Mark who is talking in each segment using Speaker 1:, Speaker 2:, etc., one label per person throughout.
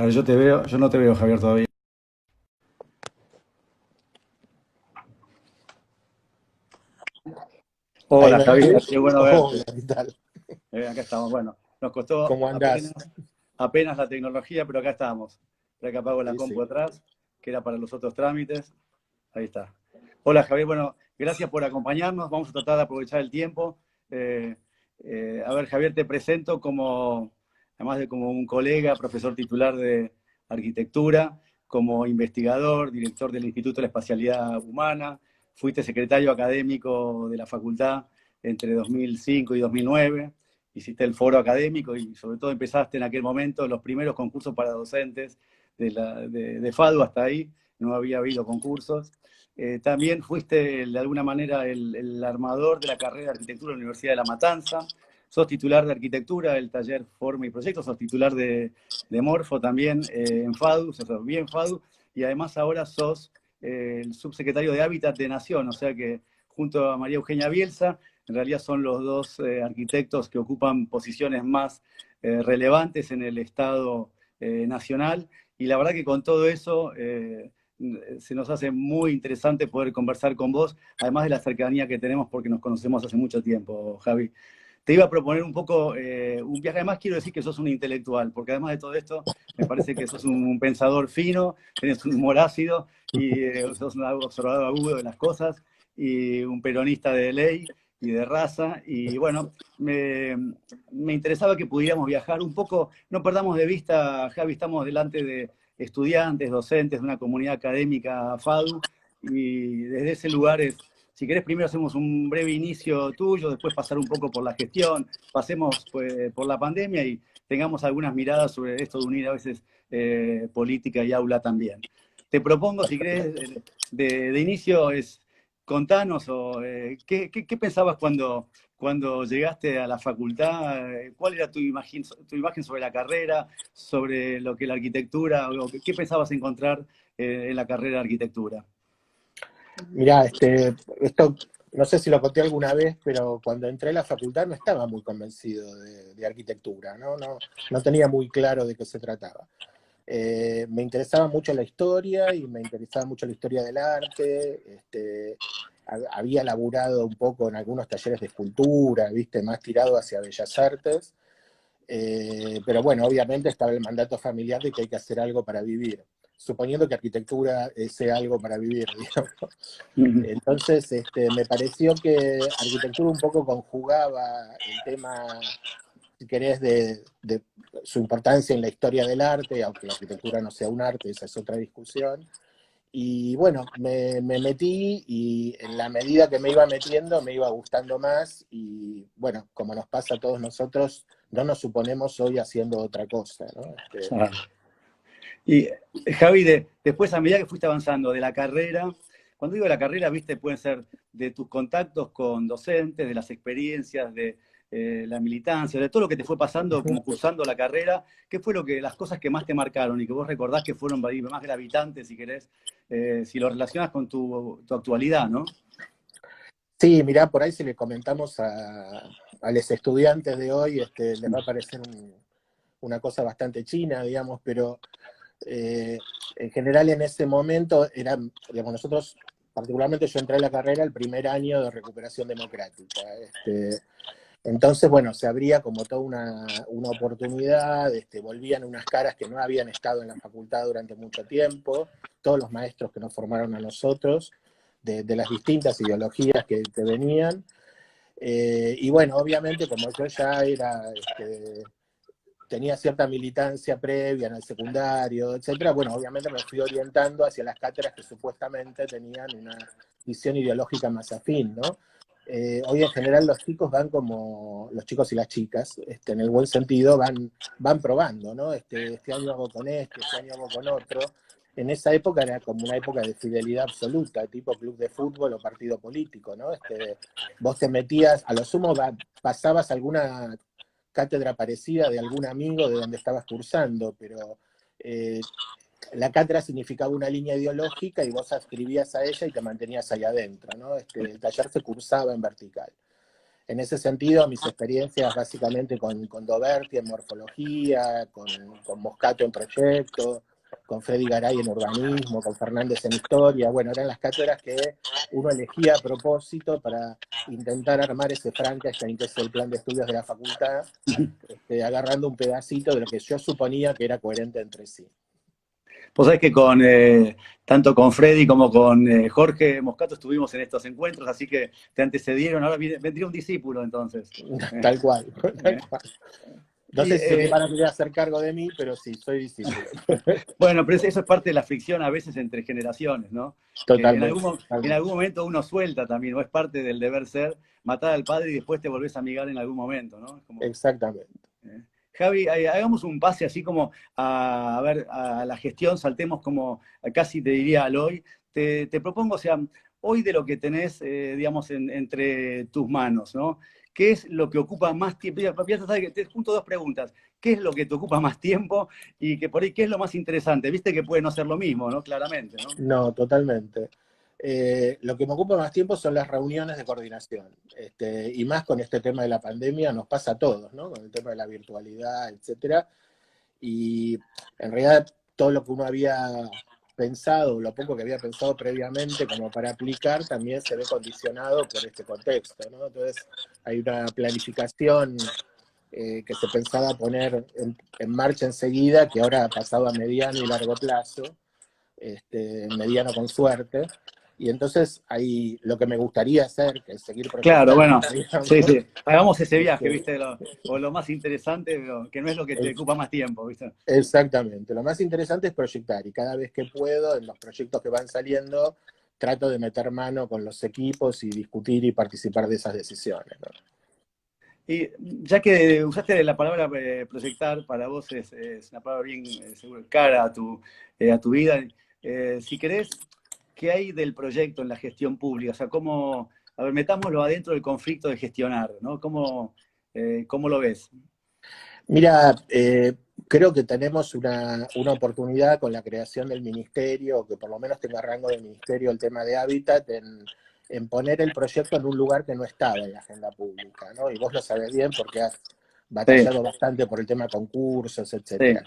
Speaker 1: A ver, yo no te veo, Javier, todavía.
Speaker 2: Ahí
Speaker 1: Hola,
Speaker 2: me
Speaker 1: Javier,
Speaker 2: ves.
Speaker 1: qué bueno
Speaker 2: Hola,
Speaker 1: verte.
Speaker 2: ¿qué tal?
Speaker 1: Acá estamos. Bueno, nos costó
Speaker 2: ¿Cómo andás?
Speaker 1: apenas la tecnología, pero acá estamos. Espera que apago la
Speaker 2: Sí,
Speaker 1: compu
Speaker 2: sí.
Speaker 1: atrás, que era para los otros trámites. Ahí está. Hola, Javier. Bueno, gracias por acompañarnos. Vamos a tratar de aprovechar el tiempo. Eh, a ver, Javier, te presento además de como un colega, profesor titular de arquitectura, como investigador, director del Instituto de la Espacialidad Humana. Fuiste secretario académico de la facultad entre 2005 y 2009. Hiciste el foro académico y sobre todo empezaste en aquel momento los primeros concursos para docentes de FADU. Hasta ahí no había habido concursos. También fuiste de alguna manera el armador de la carrera de arquitectura en la Universidad de La Matanza. Sos titular de arquitectura del taller Forma y Proyectos, sos titular de Morfo también en FADU, sos bien FADU, y además ahora sos el subsecretario de Hábitat de Nación, o sea que junto a María Eugenia Bielsa, en realidad son los dos arquitectos que ocupan posiciones más relevantes en el Estado nacional, y la verdad que con todo eso se nos hace muy interesante poder conversar con vos, además de la cercanía que tenemos porque nos conocemos hace mucho tiempo, Javi. Te iba a proponer un poco un viaje. Además, quiero decir que sos un intelectual, porque además de todo esto, me parece que sos un pensador fino, tenés un humor ácido y sos un observador agudo de las cosas y un peronista de ley y de raza. Y bueno, me interesaba que pudiéramos viajar un poco. No perdamos de vista, Javi, estamos delante de estudiantes, docentes de una comunidad académica FADU, y desde ese lugar si querés, primero hacemos un breve inicio tuyo, después pasar un poco por la gestión, pasemos pues, por la pandemia y tengamos algunas miradas sobre esto de unir a veces política y aula también. Te propongo, si querés, de inicio, contanos ¿qué pensabas cuando llegaste a la facultad? ¿Cuál era tu imagen sobre la carrera, sobre lo que la arquitectura, o qué pensabas encontrar en la carrera de arquitectura?
Speaker 2: Mirá, esto no sé si lo conté alguna vez, pero cuando entré a la facultad no estaba muy convencido de arquitectura, ¿no? No tenía muy claro de qué se trataba. Me interesaba mucho la historia y me interesaba mucho la historia del arte. Había laburado un poco en algunos talleres de escultura, ¿viste? Más tirado hacia bellas artes. Pero bueno, obviamente estaba el mandato familiar de que hay que hacer algo para vivir, suponiendo que arquitectura sea algo para vivir, digamos. Entonces, me pareció que arquitectura un poco conjugaba el tema, si querés, de su importancia en la historia del arte, aunque la arquitectura no sea un arte, esa es otra discusión. Y bueno, me metí y en la medida que me iba metiendo me iba gustando más y bueno, como nos pasa a todos nosotros, no nos suponemos hoy haciendo otra cosa, ¿no?
Speaker 1: Ah. Y Javi, después a medida que fuiste avanzando de la carrera, cuando digo de la carrera, viste, pueden ser de tus contactos con docentes, de las experiencias, de la militancia, de todo lo que te fue pasando como cursando la carrera. ¿Qué fue las cosas que más te marcaron y que vos recordás que fueron ahí más gravitantes, si querés, si lo relacionas con tu actualidad, ¿no?
Speaker 2: Sí, mirá, por ahí si le comentamos a los estudiantes de hoy, les va a parecer una cosa bastante china, digamos, pero en general en ese momento digamos, nosotros, particularmente yo entré a la carrera el primer año de recuperación democrática. Entonces, bueno, se abría como toda una oportunidad, volvían unas caras que no habían estado en la facultad durante mucho tiempo, todos los maestros que nos formaron a nosotros, de las distintas ideologías que venían. Y bueno, obviamente como yo ya tenía cierta militancia previa en el secundario, etcétera, bueno, obviamente me fui orientando hacia las cátedras que supuestamente tenían una visión ideológica más afín, ¿no? Hoy en general los chicos van como, los chicos y las chicas, en el buen sentido, van probando, ¿no? Este año hago con este año hago con otro. En esa época era como una época de fidelidad absoluta, tipo club de fútbol o partido político, ¿no? Vos te metías, a lo sumo pasabas alguna cátedra parecida de algún amigo de donde estabas cursando, pero la cátedra significaba una línea ideológica y vos adscribías a ella y te mantenías ahí adentro, ¿no? El taller se cursaba en vertical. en ese sentido, mis experiencias básicamente con Doberti en morfología, con Moscato en proyecto, con Freddy Garay en urbanismo, con Fernández en historia, bueno, eran las cátedras que uno elegía a propósito para intentar armar ese Frankenstein, que es el plan de estudios de la facultad, agarrando un pedacito de lo que yo suponía que era coherente entre sí.
Speaker 1: Vos sabés que tanto con Freddy como con Jorge Moscato estuvimos en estos encuentros, así que te antecedieron, ahora vendría un discípulo entonces.
Speaker 2: Tal cual, tal cual. No
Speaker 1: Y,
Speaker 2: sé si se van a querer hacer cargo de mí, pero sí, soy discípulo.
Speaker 1: bueno, pero eso es parte de la fricción a veces entre generaciones, ¿no? Que
Speaker 2: Totalmente.
Speaker 1: en algún momento uno suelta también, no es parte del deber ser matar al padre y después te volvés a amigar en algún momento, ¿no? Es como,
Speaker 2: Exactamente.
Speaker 1: Javi, hagamos un pase así como a ver, a la gestión, saltemos como casi te diría al hoy. Te propongo, o sea, hoy de lo que tenés, digamos, entre tus manos, ¿no? ¿Qué es lo que ocupa más tiempo? Ya sabes que te junto dos preguntas. ¿Qué es lo que te ocupa más tiempo? Y que por ahí, ¿qué es lo más interesante? Viste que puede no ser lo mismo, ¿no? Claramente, ¿no?
Speaker 2: No, totalmente. Lo que me ocupa más tiempo son las reuniones de coordinación. Y más con este tema de la pandemia, nos pasa a todos, ¿no? Con el tema de la virtualidad, etcétera. Y en realidad todo lo que uno había pensado, lo poco que había pensado previamente como para aplicar, también se ve condicionado por este contexto, ¿no? Entonces hay una planificación que se pensaba poner en marcha enseguida, que ahora ha pasado a mediano y largo plazo, mediano con suerte. Y entonces ahí lo que me gustaría hacer, que es seguir
Speaker 1: Claro,
Speaker 2: proyectando,
Speaker 1: bueno,
Speaker 2: digamos,
Speaker 1: sí, sí. Hagamos ese viaje,
Speaker 2: este,
Speaker 1: ¿viste? O lo más interesante, pero que no es lo que te
Speaker 2: es,
Speaker 1: ocupa más tiempo, ¿viste?
Speaker 2: exactamente. Lo más interesante es proyectar y cada vez que puedo, en los proyectos que van saliendo, trato de meter mano con los equipos y discutir y participar de esas decisiones, ¿no?
Speaker 1: Y ya que usaste la palabra proyectar, para vos es una palabra bien seguro, cara a tu vida. Si querés, ¿qué hay del proyecto en la gestión pública? O sea, ¿cómo, a ver, metámoslo adentro del conflicto de gestionar, ¿no? ¿Cómo lo ves?
Speaker 2: Mira, creo que tenemos una oportunidad con la creación del ministerio, que por lo menos tenga rango de ministerio el tema de hábitat, en poner el proyecto en un lugar que no estaba en la agenda pública, ¿no? Y vos lo sabés bien porque has
Speaker 1: Sí,
Speaker 2: batallado bastante por el tema de concursos,
Speaker 1: sí,
Speaker 2: etcétera.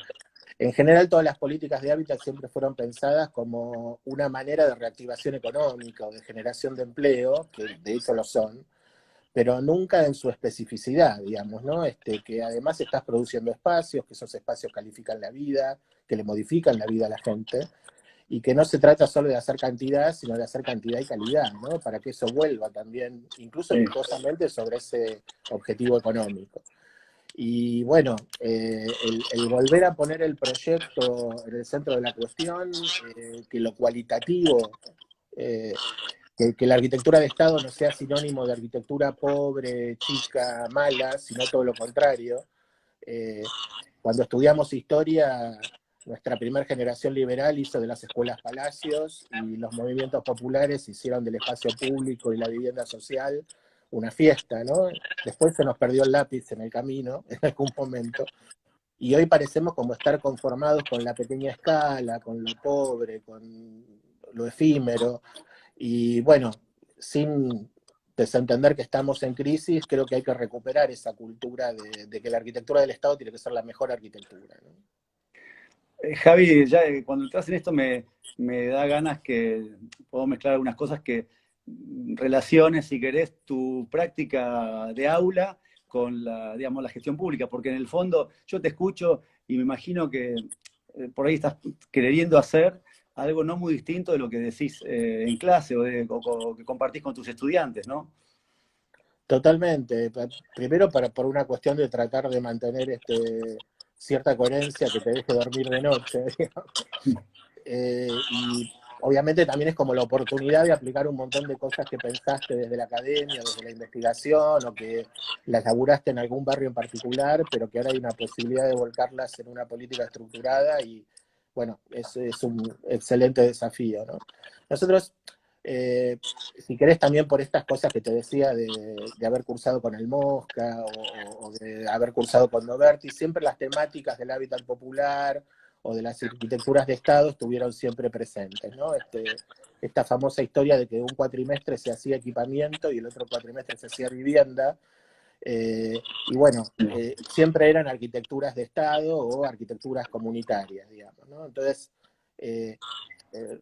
Speaker 2: En general, todas las políticas de hábitat siempre fueron pensadas como una manera de reactivación económica o de generación de empleo, que de hecho lo son, pero nunca en su especificidad, digamos, ¿no? Que además estás produciendo espacios, que esos espacios califican la vida, que le modifican la vida a la gente, y que no se trata solo de hacer cantidad, sino de hacer cantidad y calidad, ¿no? Para que eso vuelva también, incluso
Speaker 1: sí.
Speaker 2: virtuosamente, sobre ese objetivo económico. Y bueno, el volver a poner el proyecto en el centro de la cuestión, que lo cualitativo eh, que la arquitectura de Estado no sea sinónimo de arquitectura pobre, chica, mala, sino todo lo contrario. Eh, Cuando estudiamos historia, nuestra primera generación liberal hizo de las escuelas palacios y los movimientos populares hicieron del espacio público y la vivienda social una fiesta, ¿no? Después se nos perdió el lápiz en el camino, en algún momento, y hoy parecemos como estar conformados con la pequeña escala, con lo pobre, con lo efímero, y bueno, sin desentender que estamos en crisis, creo que hay que recuperar esa cultura de que la arquitectura del Estado tiene que ser la mejor arquitectura, ¿no?
Speaker 1: Javi, ya cuando entras en esto me da ganas que puedo mezclar algunas cosas que relaciones, si querés, tu práctica de aula con digamos, la gestión pública, porque en el fondo yo te escucho y me imagino que por ahí estás queriendo hacer algo no muy distinto de lo que decís en clase o que compartís con tus estudiantes, ¿no?
Speaker 2: Totalmente. Primero por una cuestión de tratar de mantener cierta coherencia que te deje dormir de noche, digamos. Y obviamente también es como la oportunidad de aplicar un montón de cosas que pensaste desde la academia, desde la investigación, o que las laburaste en algún barrio en particular, pero que ahora hay una posibilidad de volcarlas en una política estructurada y, bueno, es un excelente desafío, ¿no? Nosotros, si querés también por estas cosas que te decía de haber cursado con el Mosca o de haber cursado con Noverti, siempre las temáticas del hábitat popular o de las arquitecturas de Estado estuvieron siempre presentes, ¿no? esta famosa historia de que un cuatrimestre se hacía equipamiento y el otro cuatrimestre se hacía vivienda. Y bueno, siempre eran arquitecturas de Estado o arquitecturas comunitarias, digamos, ¿no? Entonces, eh, eh,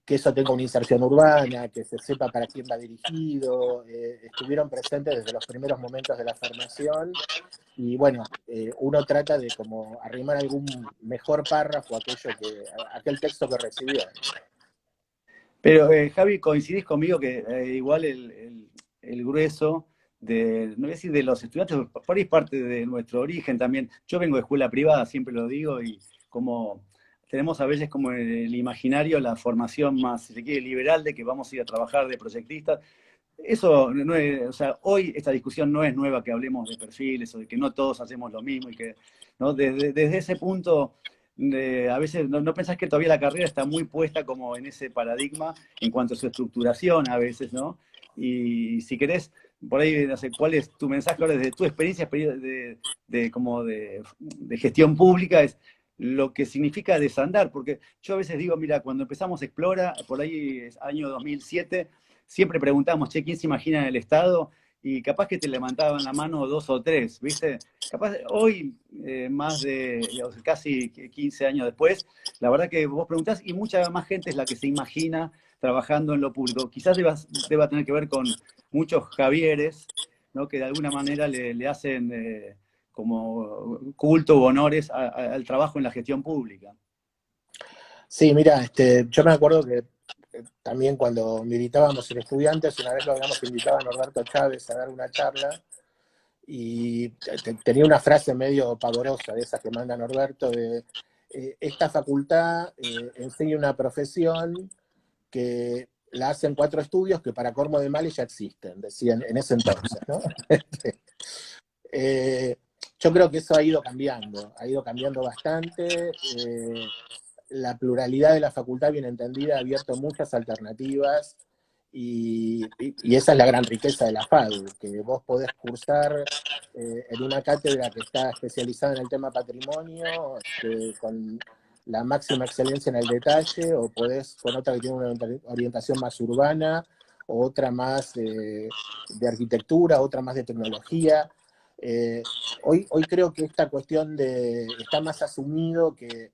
Speaker 2: que eso tenga una inserción urbana, que se sepa para quién va dirigido, estuvieron presentes desde los primeros momentos de la formación, y bueno, uno trata de como arrimar algún mejor párrafo a aquel texto que recibió.
Speaker 1: Pero, Javi, coincidís conmigo que igual el grueso no voy a decir de los estudiantes, por ahí es parte de nuestro origen también. Yo vengo de escuela privada, siempre lo digo, y como tenemos a veces como en el imaginario la formación más, si se quiere, liberal de que vamos a ir a trabajar de proyectistas. Eso no es, o sea, hoy esta discusión no es nueva que hablemos de perfiles o de que no todos hacemos lo mismo y que, ¿no? Desde ese punto, a veces no pensás que todavía la carrera está muy puesta como en ese paradigma en cuanto a su estructuración a veces, ¿no? Y si querés, por ahí, no sé, ¿cuál es tu mensaje ahora desde tu experiencia como de gestión pública? Es lo que significa desandar, porque yo a veces digo, mira, cuando empezamos Explora, por ahí es año 2007, siempre preguntamos, che, ¿quién se imagina en el Estado? Y capaz que te levantaban la mano dos o tres, ¿viste? Capaz hoy, más de digamos, casi 15 años después, la verdad que vos preguntás y mucha más gente es la que se imagina trabajando en lo público. Quizás deba tener que ver con muchos Javieres, ¿no? Que de alguna manera le hacen como culto o honores al trabajo en la gestión pública.
Speaker 2: Sí, mira, yo me acuerdo que también cuando militábamos en Estudiantes, una vez lo habíamos invitado a Norberto Chávez a dar una charla, y tenía una frase medio pavorosa de esas que manda Norberto, de esta facultad enseña una profesión que la hacen 4 estudios que para colmo de males ya existen, decían en ese entonces, ¿no? Yo creo que eso ha ido cambiando bastante. La pluralidad de la facultad, bien entendida, ha abierto muchas alternativas, y esa es la gran riqueza de la FADU, que vos podés cursar en una cátedra que está especializada en el tema patrimonio, con la máxima excelencia en el detalle, o podés con otra que tiene una orientación más urbana, o otra más de arquitectura, otra más de tecnología. Hoy creo que esta cuestión está más asumido que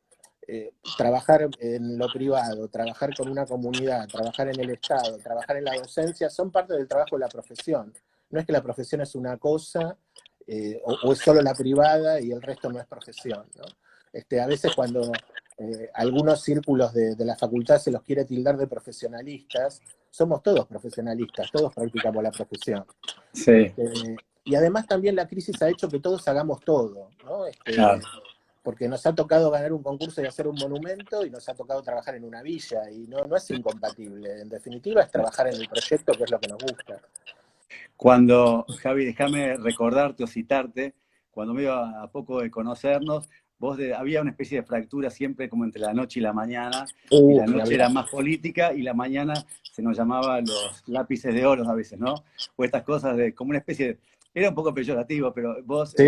Speaker 2: trabajar en lo privado, trabajar con una comunidad, trabajar en el Estado, trabajar en la docencia, son parte del trabajo de la profesión. No es que la profesión es una cosa, o es solo la privada y el resto no es profesión, ¿no? A veces cuando algunos círculos de la facultad se los quiere tildar de profesionalistas, somos todos profesionalistas, todos practicamos la profesión.
Speaker 1: Sí.
Speaker 2: Y además también la crisis ha hecho que todos hagamos todo, ¿no?
Speaker 1: Claro.
Speaker 2: Porque nos ha tocado ganar un concurso y hacer un monumento, y nos ha tocado trabajar en una villa, y no es incompatible. En definitiva, es trabajar en el proyecto, que es lo que nos gusta.
Speaker 1: Javi, déjame recordarte o citarte, cuando me iba a poco de conocernos, había una especie de fractura siempre como entre la noche y la mañana, y la noche era más política y la mañana se nos llamaba los lápices de oro a veces, ¿no? O estas cosas como una especie de... Era un poco peyorativo, pero vos
Speaker 2: Sí.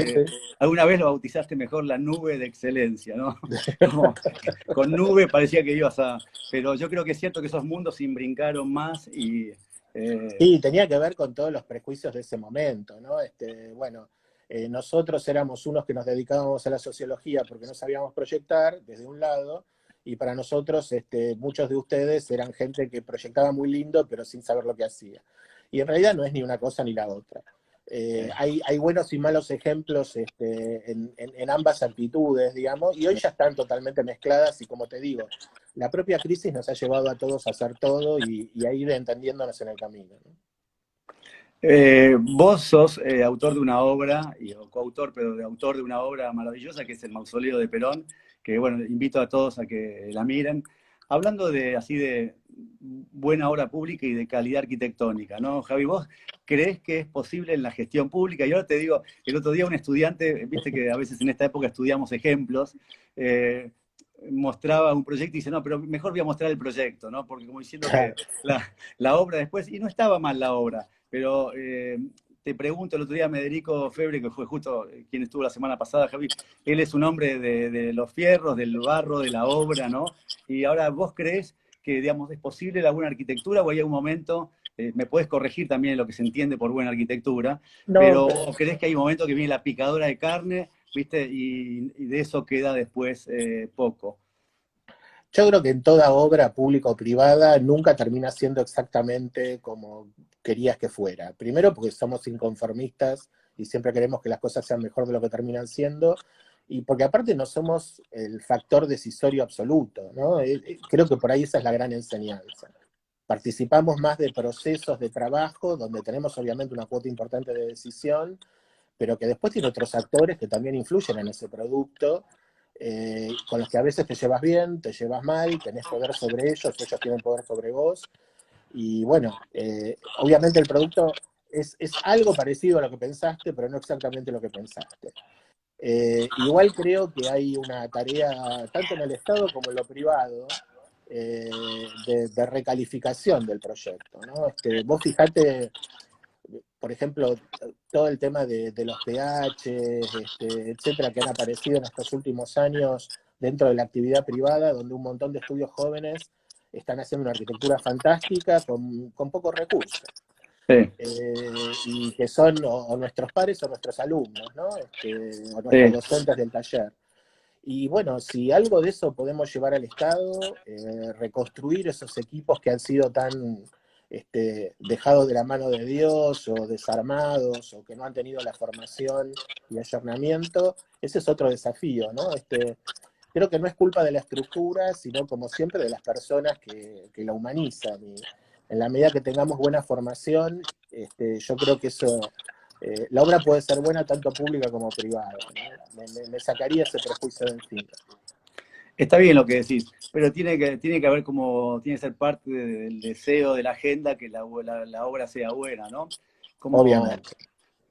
Speaker 1: alguna vez lo bautizaste mejor la nube de excelencia, ¿no? Como, con nube parecía que ibas a... Pero yo creo que es cierto que esos mundos se imbrincaron más y...
Speaker 2: Sí, tenía que ver con todos los prejuicios de ese momento, ¿no? Bueno, nosotros éramos unos que nos dedicábamos a la sociología porque no sabíamos proyectar, desde un lado, y para nosotros muchos de ustedes eran gente que proyectaba muy lindo, pero sin saber lo que hacía. Y en realidad no es ni una cosa ni la otra. Hay buenos y malos ejemplos en ambas actitudes, digamos, y hoy ya están totalmente mezcladas, y como te digo, la propia crisis nos ha llevado a todos a hacer todo y a ir entendiéndonos en el camino, ¿no?
Speaker 1: Vos sos autor de una obra, o coautor, pero autor de una obra maravillosa que es el Mausoleo de Perón, que bueno, invito a todos a que la miren. Hablando así de buena obra pública y de calidad arquitectónica, ¿no, Javi? ¿Vos creés que es posible en la gestión pública? Y ahora te digo, el otro día un estudiante, viste que a veces en esta época estudiamos ejemplos, mostraba un proyecto y dice, no, pero mejor voy a mostrar el proyecto, ¿no? Porque como diciendo que la obra después, y no estaba mal la obra, pero te pregunto, el otro día Mederico Febre, que fue justo quien estuvo la semana pasada, Javi, él es un hombre de los fierros, del barro, de la obra, ¿no? Y ahora, ¿vos creés que, digamos, es posible la buena arquitectura o hay algún momento, me puedes corregir también lo que se entiende por buena arquitectura,
Speaker 2: No,
Speaker 1: pero ¿o crees que hay un momento que viene la picadora de carne, ¿viste? Y de eso queda después poco.
Speaker 2: yo creo que en toda obra pública o privada nunca termina siendo exactamente como querías que fuera. Primero porque somos inconformistas y siempre queremos que las cosas sean mejor de lo que terminan siendo, y porque aparte no somos el factor decisorio absoluto, ¿no? Creo que por ahí esa es la gran enseñanza. Participamos más de procesos de trabajo donde tenemos obviamente una cuota importante de decisión, pero que después tiene otros actores que también influyen en ese producto, con los que a veces te llevas bien, te llevas mal, tenés poder sobre ellos tienen poder sobre vos, y bueno, obviamente el producto es algo parecido a lo que pensaste, pero no exactamente lo que pensaste. Igual creo que hay una tarea, tanto en el Estado como en lo privado, de recalificación del proyecto, ¿no? Vos fijate, por ejemplo, todo el tema de los pH, etcétera, que han aparecido en estos últimos años dentro de la actividad privada, donde un montón de estudios jóvenes están haciendo una arquitectura fantástica con pocos recursos.
Speaker 1: Sí,
Speaker 2: Y que son o nuestros pares o nuestros alumnos, ¿no? O nuestros
Speaker 1: sí.
Speaker 2: docentes del taller. Y bueno, si algo de eso podemos llevar al Estado, reconstruir esos equipos que han sido tan dejados de la mano de Dios o desarmados o que no han tenido la formación y ayornamiento, ese es otro desafío, ¿no? Creo que no es culpa de la estructura, sino como siempre de las personas que la humanizan. Y en la medida que tengamos buena formación, yo creo que eso, la obra puede ser buena tanto pública como privada, ¿no? Me sacaría ese prejuicio de encima.
Speaker 1: Está bien lo que decís, pero tiene que haber como, tiene que ser parte del deseo, de la agenda, que la obra sea buena, ¿no? Como,
Speaker 2: Obviamente.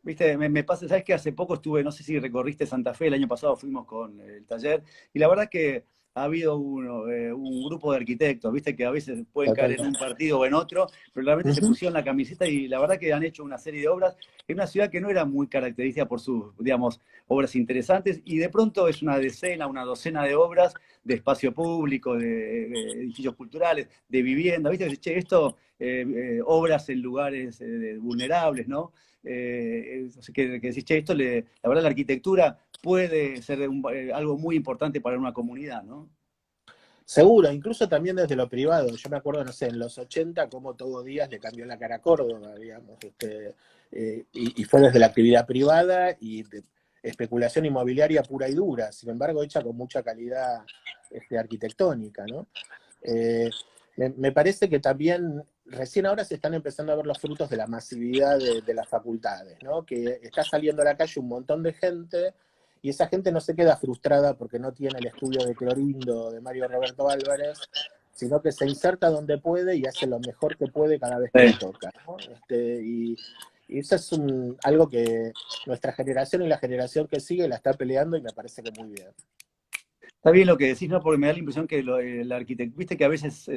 Speaker 1: viste, me pasa, ¿sabes qué? Hace poco estuve, no sé si recorriste Santa Fe, el año pasado fuimos con el taller, y la verdad que ha habido un grupo de arquitectos, viste, que a veces pueden caer en un
Speaker 2: Totalmente.
Speaker 1: partido o en otro, pero realmente se
Speaker 2: Ujú.
Speaker 1: pusieron la camiseta y la verdad que han hecho una serie de obras en una ciudad que no era muy característica por sus, digamos, obras interesantes, y de pronto es una decena, una docena de obras de espacio público, de edificios culturales, de vivienda, viste, que, che, esto, obras en lugares vulnerables, ¿no? Que decís, che, esto la verdad la arquitectura puede ser algo muy importante para una comunidad, ¿no?
Speaker 2: Seguro, incluso también desde lo privado. Yo me acuerdo, no sé, en los 80 como todo Díaz le cambió la cara a Córdoba, digamos. Y fue desde la actividad privada y de especulación inmobiliaria pura y dura, sin embargo, hecha con mucha calidad arquitectónica, ¿no? Me parece que también recién ahora se están empezando a ver los frutos de la masividad de las facultades, ¿no? Que está saliendo a la calle un montón de gente y esa gente no se queda frustrada porque no tiene el estudio de Clorindo, de Mario Roberto Álvarez, sino que se inserta donde puede y hace lo mejor que puede cada vez que le
Speaker 1: Sí.
Speaker 2: toca, ¿no? Y eso es algo que nuestra generación y la generación que sigue la está peleando y me parece que muy bien.
Speaker 1: Está bien lo que decís, ¿no? Porque me da la impresión que la arquitectura, viste que a veces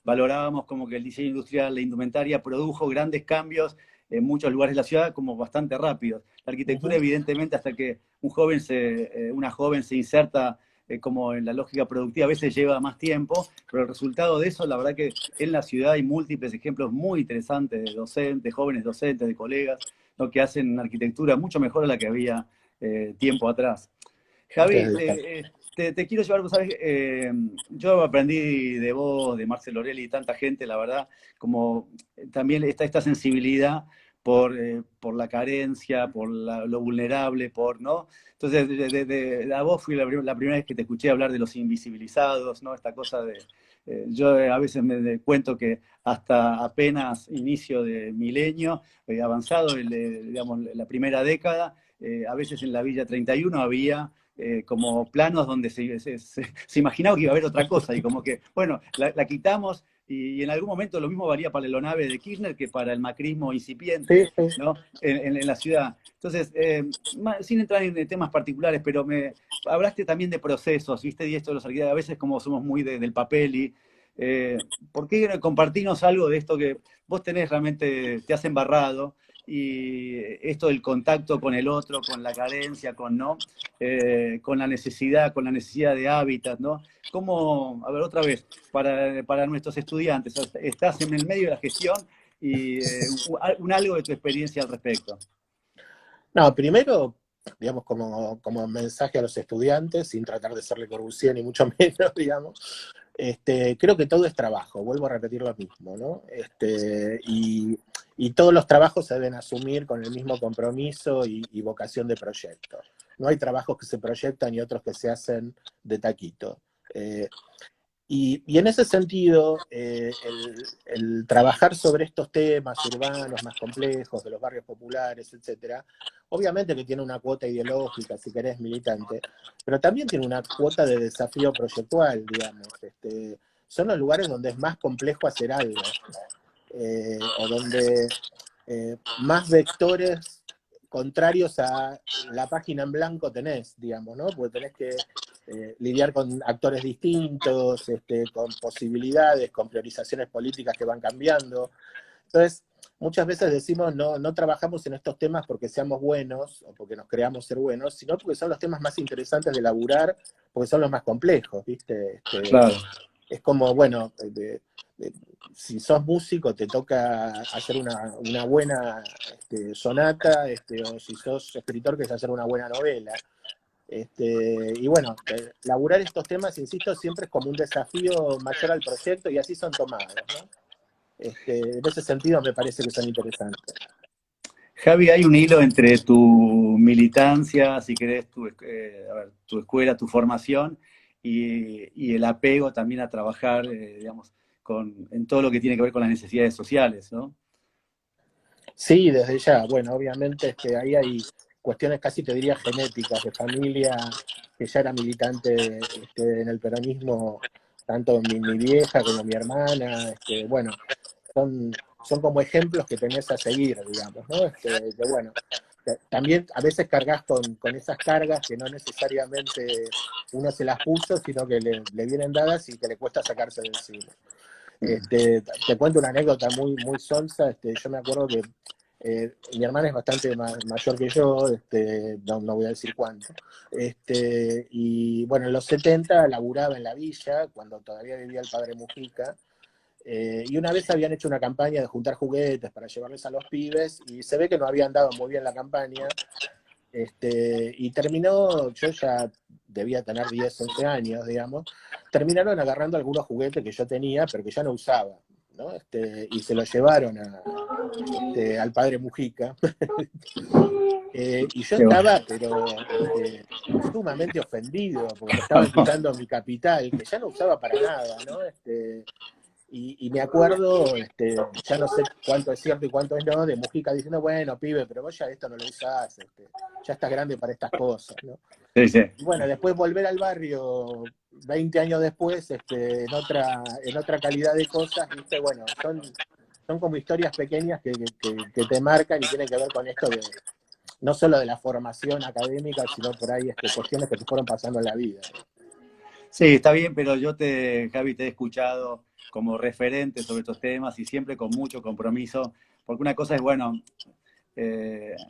Speaker 1: valorábamos como que el diseño industrial, la indumentaria, produjo grandes cambios en muchos lugares de la ciudad como bastante rápidos. La arquitectura,
Speaker 2: Ujú.
Speaker 1: evidentemente, hasta que una joven se inserta como en la lógica productiva, a veces lleva más tiempo, pero el resultado de eso, la verdad que en la ciudad hay múltiples ejemplos muy interesantes de docentes, jóvenes docentes, de colegas, ¿no? Que hacen arquitectura mucho mejor a la que había tiempo atrás. Javi,
Speaker 2: Desde ya.
Speaker 1: te quiero llevar, vos sabés, yo aprendí de vos, de Marcel Orelli y tanta gente, la verdad, como también esta sensibilidad por la carencia, por lo vulnerable, ¿no? Entonces, a vos fui la primera vez que te escuché hablar de los invisibilizados, ¿no? Esta cosa yo a veces me cuento que hasta apenas inicio de milenio, avanzado, digamos, la primera década, a veces en la Villa 31 había como planos donde se imaginaba que iba a haber otra cosa y como que, bueno, la quitamos y en algún momento lo mismo valía para la aeronave de Kirchner que para el macrismo
Speaker 2: Sí,
Speaker 1: incipiente,
Speaker 2: sí.
Speaker 1: ¿no? En la ciudad. Entonces, sin entrar en temas particulares, pero hablaste también de procesos, ¿viste? Y esto de los arquitectos, a veces como somos muy del papel ¿Por qué compartirnos algo de esto que vos tenés realmente, te has embarrado? Y esto del contacto con el otro, con la carencia, con la necesidad de hábitat, ¿no? ¿Cómo, a ver, otra vez, para nuestros estudiantes, estás en el medio de la gestión y algo de tu experiencia al respecto?
Speaker 2: No, primero, digamos, como mensaje a los estudiantes, sin tratar de ser Le Corbusier ni mucho menos, digamos, creo que todo es trabajo, vuelvo a repetir lo mismo, ¿no? Y todos los trabajos se deben asumir con el mismo compromiso y vocación de proyecto. No hay trabajos que se proyectan y otros que se hacen de taquito. Y en ese sentido, el trabajar sobre estos temas urbanos más complejos, de los barrios populares, etcétera, obviamente que tiene una cuota ideológica, si querés, militante, pero también tiene una cuota de desafío proyectual, digamos. Son los lugares donde es más complejo hacer algo, o donde más vectores contrarios a la página en blanco tenés, digamos, ¿no? Porque tenés que lidiar con actores distintos, con posibilidades, con priorizaciones políticas que van cambiando. Entonces, muchas veces decimos, no trabajamos en estos temas porque seamos buenos o porque nos creamos ser buenos, sino porque son los temas más interesantes de laburar, porque son los más complejos, ¿viste?
Speaker 1: Claro.
Speaker 2: Es como, bueno, si sos músico te toca hacer una buena sonata, o si sos escritor que es hacer una buena novela. Y bueno, laburar estos temas, insisto, siempre es como un desafío mayor al proyecto y así son tomados, ¿no? En ese sentido me parece que son interesantes.
Speaker 1: Javi, hay un hilo entre tu militancia, si querés, a ver, tu escuela, tu formación y el apego también a trabajar, digamos, en todo lo que tiene que ver con las necesidades sociales, ¿no?
Speaker 2: Sí, desde ya. Bueno, obviamente ahí hay cuestiones casi te diría genéticas, de familia que ya era militante en el peronismo, tanto mi vieja como mi hermana. Bueno, son como ejemplos que tenés a seguir, digamos, ¿no? Bueno, también a veces cargas con esas cargas que no necesariamente uno se las puso, sino que le vienen dadas y que le cuesta sacarse de encima. Te cuento una anécdota muy, muy sonsa. Yo me acuerdo que mi hermana es bastante mayor que yo, no voy a decir cuánto. Y bueno, en los 70 laburaba en la villa, cuando todavía vivía el padre Mujica, y una vez habían hecho una campaña de juntar juguetes para llevarles a los pibes, y se ve que no habían dado muy bien la campaña, y terminó, yo ya debía tener 10 11 años, digamos, terminaron agarrando algunos juguetes que yo tenía, pero que ya no usaba, ¿no? Y se los llevaron al padre Mujica. Y yo
Speaker 1: Qué bueno.
Speaker 2: estaba, pero sumamente ofendido, porque me estaban quitando mi capital, que ya no usaba para nada, ¿no? Y me acuerdo, ya no sé cuánto es cierto y cuánto es no, de Mujica diciendo, bueno, pibe, pero vos ya esto no lo usás, ya estás grande para estas cosas, ¿no?
Speaker 1: Sí, sí.
Speaker 2: Y bueno, después volver al barrio 20 años después, en otra calidad de cosas, ¿viste? Bueno, son como historias pequeñas que te marcan y tienen que ver con esto de, no solo de la formación académica, sino por ahí cuestiones que te fueron pasando en la vida.
Speaker 1: Sí, está bien, pero Javi, te he escuchado como referente sobre estos temas y siempre con mucho compromiso, porque una cosa es, bueno,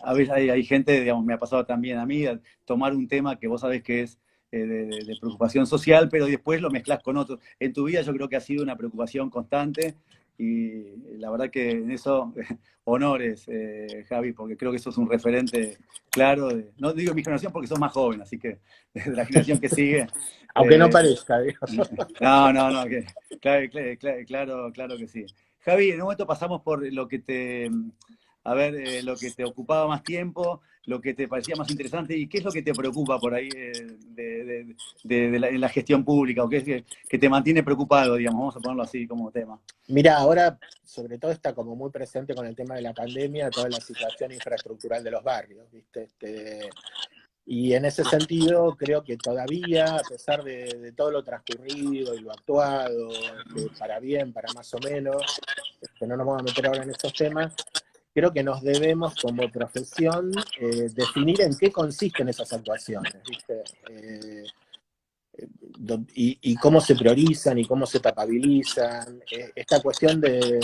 Speaker 1: a veces hay gente, digamos, me ha pasado también a mí, tomar un tema que vos sabés que es de preocupación social, pero después lo mezclas con otros. En tu vida yo creo que ha sido una preocupación constante y la verdad que en eso, honores, Javi, porque creo que sos un referente claro, no digo mi generación porque sos más joven, así que de la generación que sigue.
Speaker 2: Aunque no
Speaker 1: eh,
Speaker 2: parezca, digamos.
Speaker 1: no, claro que sí. Javi, en un momento pasamos por lo que te ocupaba más tiempo, lo que te parecía más interesante y qué es lo que te preocupa por ahí en la gestión pública o qué es que te mantiene preocupado, digamos, vamos a ponerlo así como tema.
Speaker 2: Mira, ahora sobre todo está como muy presente con el tema de la pandemia, toda la situación infraestructural de los barrios, ¿viste? Y en ese sentido creo que todavía, a pesar de todo lo transcurrido y lo actuado, para bien, para más o menos, que no nos vamos a meter ahora en estos temas, creo que nos debemos como profesión definir en qué consisten esas actuaciones, ¿viste? y cómo se priorizan y cómo se tapabilizan. Esta cuestión de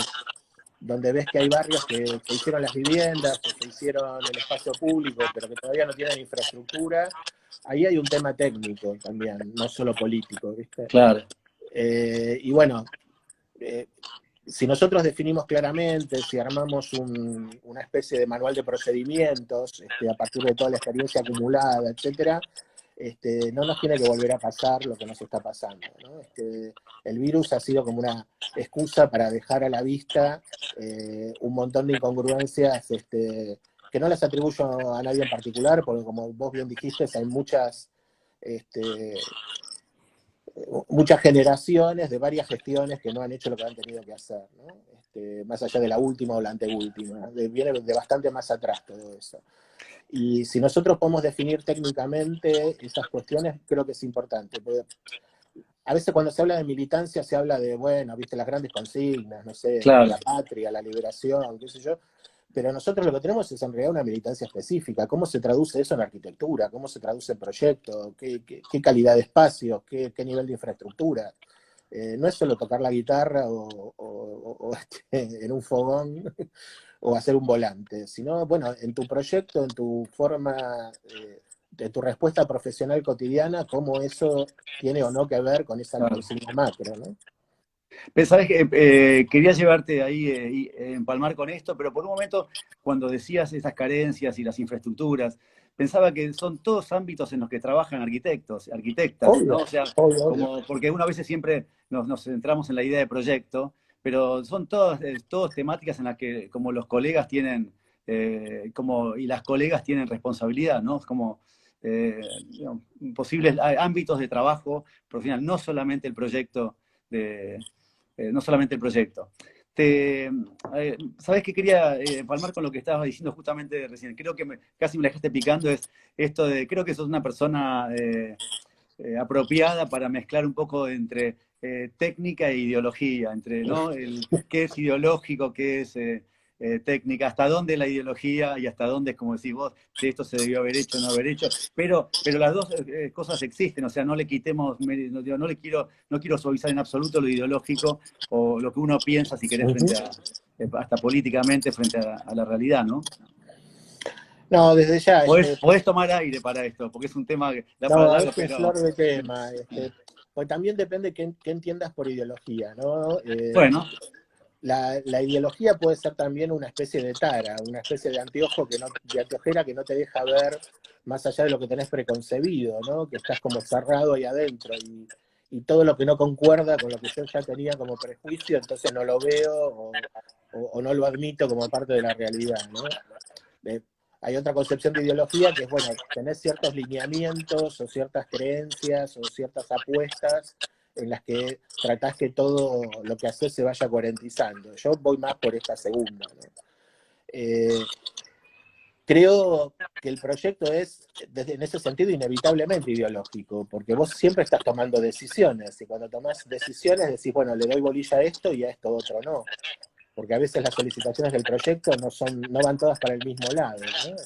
Speaker 2: donde ves que hay barrios que se hicieron las viviendas o se hicieron el espacio público, pero que todavía no tienen infraestructura, ahí hay un tema técnico también, no solo político, ¿viste?
Speaker 1: Claro.
Speaker 2: Y bueno, si nosotros definimos claramente, si armamos una especie de manual de procedimientos a partir de toda la experiencia acumulada, etcétera, no nos tiene que volver a pasar lo que nos está pasando, ¿no? El virus ha sido como una excusa para dejar a la vista un montón de incongruencias que no las atribuyo a nadie en particular, porque como vos bien dijiste, hay muchas generaciones de varias gestiones que no han hecho lo que han tenido que hacer, ¿no? Más allá de la última o la anteúltima, viene de bastante más atrás todo eso. Y si nosotros podemos definir técnicamente esas cuestiones, creo que es importante. Porque a veces cuando se habla de militancia se habla de, bueno, viste, las grandes consignas, no sé,
Speaker 1: Claro.
Speaker 2: la patria, la liberación, qué sé yo, pero nosotros lo que tenemos es en realidad una militancia específica. ¿Cómo se traduce eso en arquitectura? ¿Cómo se traduce en proyectos? ¿Qué calidad de espacios? ¿Qué nivel de infraestructura? No es solo tocar la guitarra o en un fogón o hacer un volante, sino, bueno, en tu proyecto, en tu forma, de tu respuesta profesional cotidiana, cómo eso tiene o no que ver con esa
Speaker 1: Claro.
Speaker 2: consigna macro, ¿no?
Speaker 1: Pero sabes que quería llevarte ahí, empalmar con esto, pero por un momento, cuando decías esas carencias y las infraestructuras, pensaba que son todos ámbitos en los que trabajan arquitectos, arquitectas, ¿no?
Speaker 2: Obvio,
Speaker 1: O sea,
Speaker 2: obvio, obvio.
Speaker 1: como, porque una vez siempre nos centramos en la idea de proyecto, pero son todas temáticas en las que como los colegas tienen, y las colegas tienen responsabilidad, ¿no? Como digamos, posibles ámbitos de trabajo profesional, no solamente el proyecto no solamente el proyecto. ¿Sabes qué quería palmar con lo que estabas diciendo justamente recién? Creo que casi me la dejaste picando, es esto de, creo que sos una persona apropiada para mezclar un poco entre técnica e ideología, entre ¿no? qué es ideológico, qué es técnica, hasta dónde la ideología y hasta dónde es, como decís vos, si esto se debió haber hecho o no haber hecho, pero las dos cosas existen, o sea, no le quitemos, no quiero suavizar en absoluto lo ideológico o lo que uno piensa, si querés, frente a, hasta políticamente, frente a la realidad, ¿no?
Speaker 2: No, desde ya,
Speaker 1: Podés tomar aire para esto, porque es un tema que da para
Speaker 2: no,
Speaker 1: largo,
Speaker 2: es un
Speaker 1: pero
Speaker 2: flor de tema, pues también depende qué entiendas por ideología, ¿no?
Speaker 1: bueno,
Speaker 2: La ideología puede ser también una especie de tara, una especie de anteojo de anteojera que no te deja ver más allá de lo que tenés preconcebido, ¿no? Que estás como cerrado ahí adentro y todo lo que no concuerda con lo que yo ya tenía como prejuicio, entonces no lo veo o no lo admito como parte de la realidad, ¿no? Hay otra concepción de ideología que es, bueno, tenés ciertos lineamientos o ciertas creencias o ciertas apuestas en las que tratás que todo lo que haces se vaya coherentizando. Yo voy más por esta segunda, ¿no? Creo que el proyecto es, en ese sentido, inevitablemente ideológico, porque vos siempre estás tomando decisiones, y cuando tomás decisiones decís, bueno, le doy bolilla a esto y a esto otro no, porque a veces las solicitaciones del proyecto no van todas para el mismo lado, ¿no?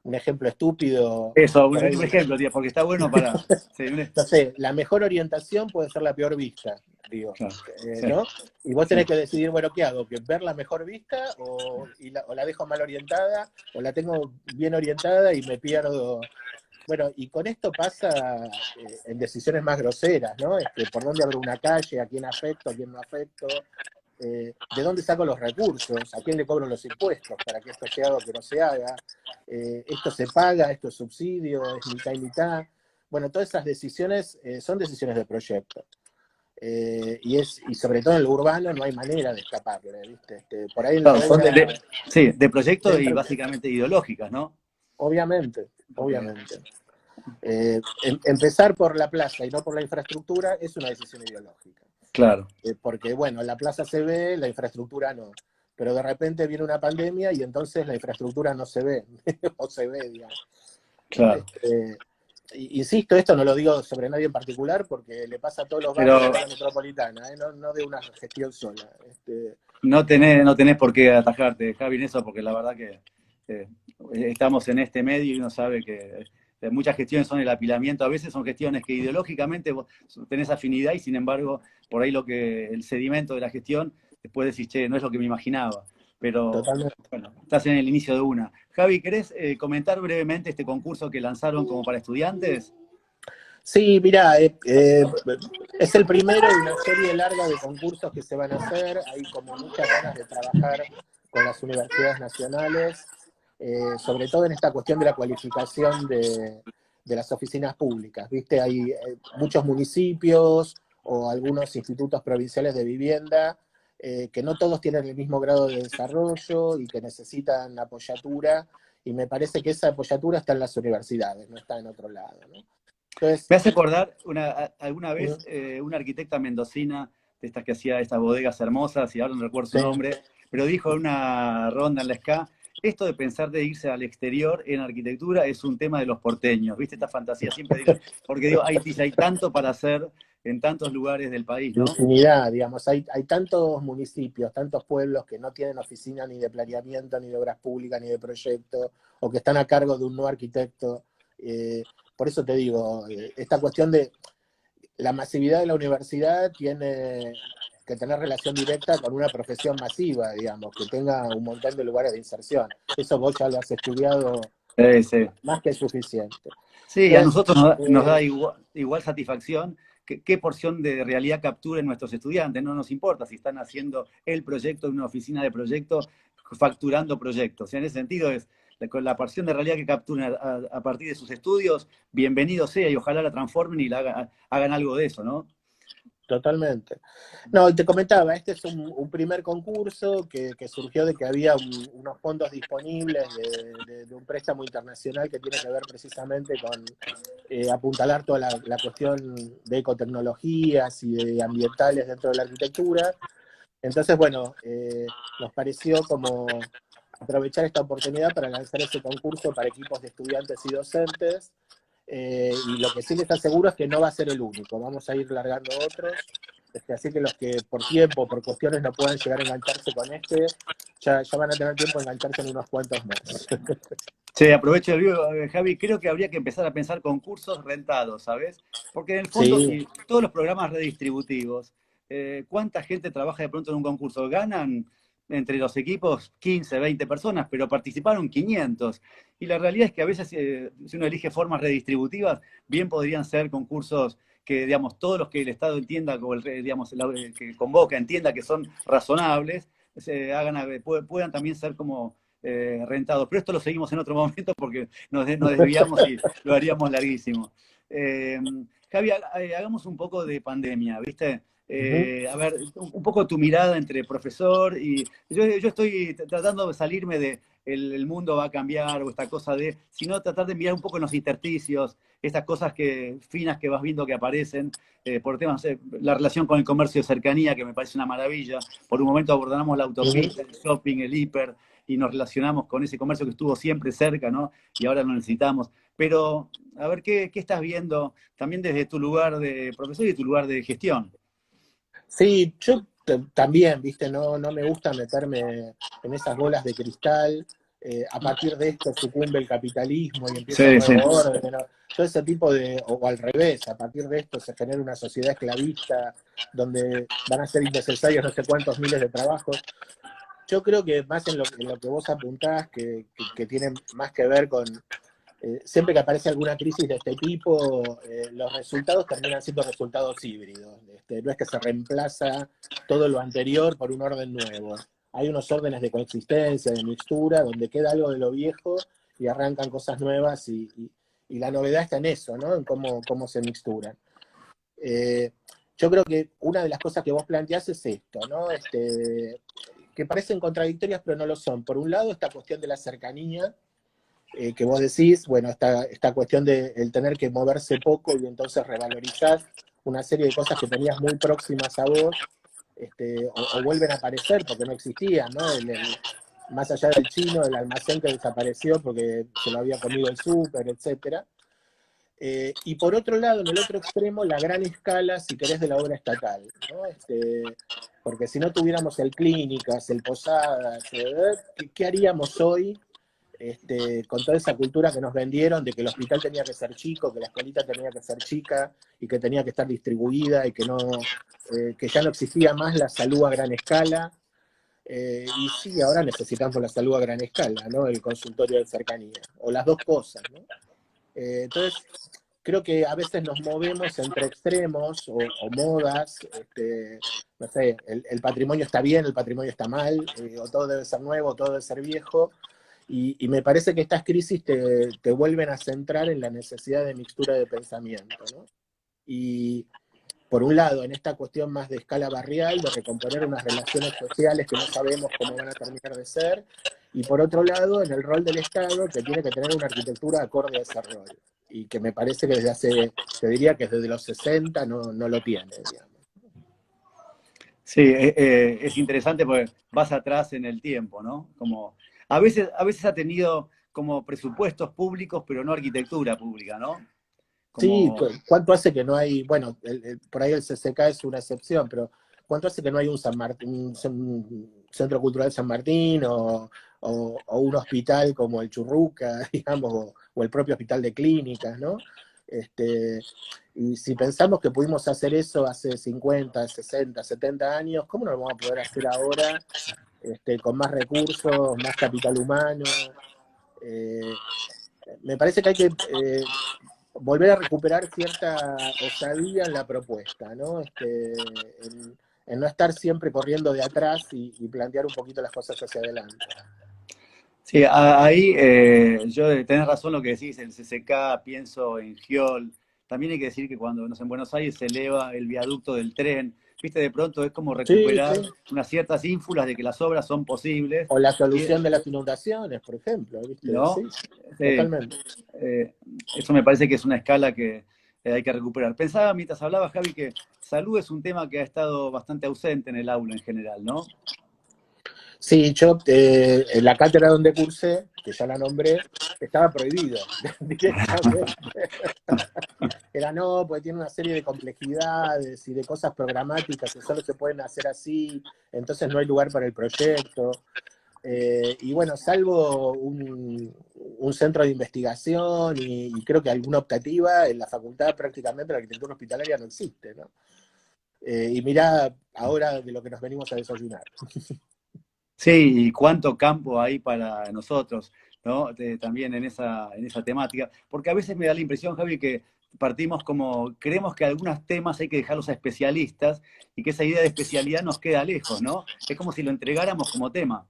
Speaker 2: Un ejemplo estúpido,
Speaker 1: eso,
Speaker 2: por
Speaker 1: un
Speaker 2: ahí,
Speaker 1: ejemplo, tío, porque está bueno para... Sí,
Speaker 2: no sé, la mejor orientación puede ser la peor vista, digo,
Speaker 1: claro, sí,
Speaker 2: ¿no? Y vos
Speaker 1: sí.
Speaker 2: tenés que decidir, bueno, ¿qué hago? ¿Que ver la mejor vista o la dejo mal orientada o la tengo bien orientada y me pierdo? Bueno, y con esto pasa en decisiones más groseras, ¿no? Por dónde abro una calle, a quién afecto, a quién no afecto, de dónde saco los recursos, a quién le cobro los impuestos para que esto se haga o que no se haga, esto se paga, esto es subsidio, es mitad y mitad. Bueno, todas esas decisiones son decisiones de proyecto. Y sobre todo en lo urbano no hay manera de escaparle, ¿viste? Por ahí en la
Speaker 1: Claro, son
Speaker 2: obra,
Speaker 1: sí, de proyectos y
Speaker 2: dentro,
Speaker 1: básicamente ideológicas, ¿no?
Speaker 2: obviamente,
Speaker 1: Okay.
Speaker 2: obviamente. Empezar por la plaza y no por la infraestructura es una decisión ideológica.
Speaker 1: Claro,
Speaker 2: Porque, bueno, la plaza se ve, la infraestructura no. Pero de repente viene una pandemia y entonces la infraestructura no se ve, o se ve, digamos. ¿No?
Speaker 1: claro.
Speaker 2: Insisto, esto no lo digo sobre nadie en particular porque le pasa a todos los barrios
Speaker 1: Pero
Speaker 2: del área metropolitana, no de una gestión sola.
Speaker 1: no tenés por qué atajarte, Javi, en eso, porque la verdad que estamos en este medio y uno sabe que muchas gestiones son el apilamiento, a veces son gestiones que ideológicamente vos tenés afinidad y sin embargo, por ahí el sedimento de la gestión, después decís, che, no es lo que me imaginaba. Pero
Speaker 2: Totalmente.
Speaker 1: bueno, estás en el inicio de una. Javi, ¿querés comentar brevemente este concurso que lanzaron como para estudiantes?
Speaker 2: Sí, mira, es el primero de una serie larga de concursos que se van a hacer. Hay como muchas ganas de trabajar con las universidades nacionales, sobre todo en esta cuestión de la cualificación de las oficinas públicas. ¿Viste? Hay muchos municipios o algunos institutos provinciales de vivienda que no todos tienen el mismo grado de desarrollo y que necesitan apoyatura. Y me parece que esa apoyatura está en las universidades, no está en otro lado, ¿no? Entonces,
Speaker 1: Me hace acordar alguna vez una arquitecta mendocina, de estas que hacía estas bodegas hermosas, y ahora no recuerdo su
Speaker 2: sí,
Speaker 1: nombre, pero dijo en una ronda en la SCA, esto de pensar de irse al exterior en arquitectura es un tema de los porteños, ¿viste? Esta fantasía siempre digo, porque digo, hay tanto para hacer en tantos lugares del país, ¿no?
Speaker 2: infinidad, digamos, hay tantos municipios, tantos pueblos que no tienen oficina ni de planeamiento, ni de obras públicas, ni de proyecto, o que están a cargo de un no arquitecto. Por eso te digo, esta cuestión de la masividad de la universidad tiene que tener relación directa con una profesión masiva, digamos, que tenga un montón de lugares de inserción. Eso vos ya lo has estudiado
Speaker 1: Sí.
Speaker 2: más que suficiente.
Speaker 1: Sí, a
Speaker 2: Entonces,
Speaker 1: nosotros nos da igual satisfacción qué porción de realidad capturen nuestros estudiantes. No nos importa si están haciendo el proyecto en una oficina de proyectos, facturando proyectos. En ese sentido, con la porción de realidad que capturen a partir de sus estudios, bienvenido sea y ojalá la transformen y hagan algo de eso, ¿no?
Speaker 2: totalmente. No, te comentaba, este es un primer concurso que surgió de que había unos fondos disponibles de un préstamo internacional que tiene que ver precisamente con apuntalar toda la cuestión de ecotecnologías y de ambientales dentro de la arquitectura. Entonces, bueno, nos pareció como aprovechar esta oportunidad para lanzar ese concurso para equipos de estudiantes y docentes. Y lo que sí les aseguro es que no va a ser el único, vamos a ir largando otros. Así que los que por tiempo, por cuestiones no puedan llegar a engancharse con este, ya van a tener tiempo de engancharse en unos cuantos más.
Speaker 1: Sí, aprovecho el vivo, Javi, creo que habría que empezar a pensar concursos rentados, ¿sabes? Porque en el fondo,
Speaker 2: Sí,
Speaker 1: si todos los programas redistributivos, ¿cuánta gente trabaja de pronto en un concurso? Ganan entre los equipos 15, 20 personas, pero participaron 500. Y la realidad es que a veces, si uno elige formas redistributivas, bien podrían ser concursos que, digamos, todos los que el Estado entienda, o digamos, el que convoca entienda que son razonables, puedan también ser como rentados. Pero esto lo seguimos en otro momento porque nos desviamos y lo haríamos larguísimo. Javi, hagamos un poco de pandemia, ¿viste? A ver, un poco tu mirada entre profesor y... Yo estoy tratando de salirme de el mundo va a cambiar o esta cosa de... Sino tratar de mirar un poco en los intersticios, estas cosas finas que vas viendo que aparecen, por temas, la relación con el comercio de cercanía, que me parece una maravilla. Por un momento abordamos la autopista, el shopping, el hiper, y nos relacionamos con ese comercio que estuvo siempre cerca, ¿no? Y ahora lo necesitamos. Pero, a ver, ¿qué estás viendo también desde tu lugar de profesor y tu lugar de gestión?
Speaker 2: sí, yo también, viste, no me gusta meterme en esas bolas de cristal. A partir de esto sucumbe el capitalismo y empieza un
Speaker 1: Sí, sí.
Speaker 2: nuevo orden, ¿no? Todo ese tipo de, o al revés, a partir de esto se genera una sociedad esclavista donde van a ser innecesarios no sé cuántos miles de trabajos. Yo creo que más en lo que vos apuntás, que tiene más que ver con siempre que aparece alguna crisis de este tipo, los resultados terminan siendo resultados híbridos. No es que se reemplaza todo lo anterior por un orden nuevo. Hay unos órdenes de coexistencia, de mixtura, donde queda algo de lo viejo y arrancan cosas nuevas y la novedad está en eso, ¿no? En cómo se mixturan. Yo creo que una de las cosas que vos planteás es esto, ¿no? Que parecen contradictorias, pero no lo son. Por un lado, esta cuestión de la cercanía, que vos decís, bueno, esta cuestión de el tener que moverse poco y entonces revalorizar una serie de cosas que tenías muy próximas a vos, o vuelven a aparecer porque no existían, ¿no? Más allá del chino, el almacén que desapareció porque se lo había comido el súper, etcétera. Y por otro lado, en el otro extremo, la gran escala, si querés, de la obra estatal, ¿no? Porque si no tuviéramos el Clínicas, el Posadas, ¿qué haríamos hoy con toda esa cultura que nos vendieron de que el hospital tenía que ser chico, que la escuelita tenía que ser chica y que tenía que estar distribuida y que, no, que ya no existía más la salud a gran escala. Y sí, ahora necesitamos la salud a gran escala, ¿no? El consultorio de cercanía, o las dos cosas, ¿no? Entonces, creo que a veces nos movemos entre extremos o modas, no sé, el patrimonio está bien, el patrimonio está mal, o todo debe ser nuevo, todo debe ser viejo, y me parece que estas crisis te vuelven a centrar en la necesidad de mixtura de pensamiento, ¿no? Y por un lado, en esta cuestión más de escala barrial, de recomponer unas relaciones sociales que no sabemos cómo van a terminar de ser, y por otro lado, en el rol del Estado, que tiene que tener una arquitectura acorde a ese rol, y que me parece que desde hace, te diría que desde los 60 no lo tiene, digamos.
Speaker 1: Sí, es interesante porque vas atrás en el tiempo, ¿no? Como, a veces ha tenido como presupuestos públicos, pero no arquitectura pública, ¿no?
Speaker 2: Sí,
Speaker 1: Como,
Speaker 2: ¿cuánto hace que no hay, bueno, por ahí el CCK es una excepción, pero ¿cuánto hace que no hay un San Martín, un Centro Cultural San Martín o un hospital como el Churruca, digamos, o el propio hospital de clínicas, ¿no? Y si pensamos que pudimos hacer eso hace 50, 60, 70 años, ¿cómo no lo vamos a poder hacer ahora con más recursos, más capital humano? Me parece que hay que volver a recuperar cierta osadía en la propuesta, ¿no? En no estar siempre corriendo de atrás y plantear un poquito las cosas hacia adelante.
Speaker 1: sí, ahí tenés razón lo que decís, el CCK, pienso en Giol. También hay que decir que cuando en Buenos Aires se eleva el viaducto del tren, viste, de pronto es como
Speaker 2: Sí,
Speaker 1: recuperar
Speaker 2: sí.
Speaker 1: unas ciertas ínfulas de que las obras son posibles,
Speaker 2: O la
Speaker 1: y,
Speaker 2: solución de las inundaciones, por ejemplo, ¿viste?
Speaker 1: ¿no?
Speaker 2: Sí,
Speaker 1: Sí,
Speaker 2: totalmente.
Speaker 1: eh, eso me parece que es una escala que hay que recuperar. Pensaba mientras hablaba, Javi, que salud es un tema que ha estado bastante ausente en el aula en general, ¿no?
Speaker 2: Sí, yo en la cátedra donde cursé, que ya la nombré, estaba prohibido directamente. Era no, porque tiene una serie de complejidades y de cosas programáticas que solo se pueden hacer así, entonces no hay lugar para el proyecto. Y bueno, salvo un centro de investigación y creo que alguna optativa, en la facultad prácticamente la arquitectura hospitalaria no existe, ¿no? Y mirá ahora de lo que nos venimos a desayunar.
Speaker 1: Sí, y cuánto campo hay para nosotros, ¿no? También en esa temática. Porque a veces me da la impresión, Javi, que partimos como, creemos que algunos temas hay que dejarlos a especialistas y que esa idea de especialidad nos queda lejos, ¿no? Es como si lo entregáramos como tema.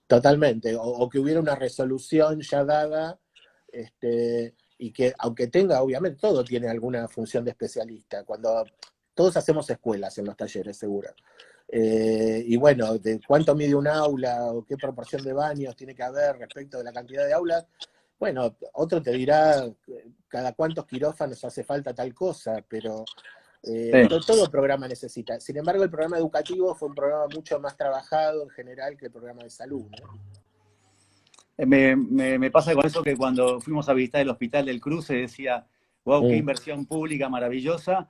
Speaker 2: Totalmente, o que hubiera una resolución ya dada, y que aunque tenga, obviamente, todo tiene alguna función de especialista, cuando todos hacemos escuelas en los talleres, seguro. Y bueno, de cuánto mide un aula o qué proporción de baños tiene que haber respecto de la cantidad de aulas, bueno, otro te dirá cada cuántos quirófanos hace falta tal cosa, pero
Speaker 1: Sí.
Speaker 2: todo programa necesita. Sin embargo, el programa educativo fue un programa mucho más trabajado en general que el programa de salud, ¿no?
Speaker 1: Me pasa con eso que cuando fuimos a visitar el Hospital del Cruce decía, wow, qué
Speaker 2: Mm,
Speaker 1: inversión pública maravillosa,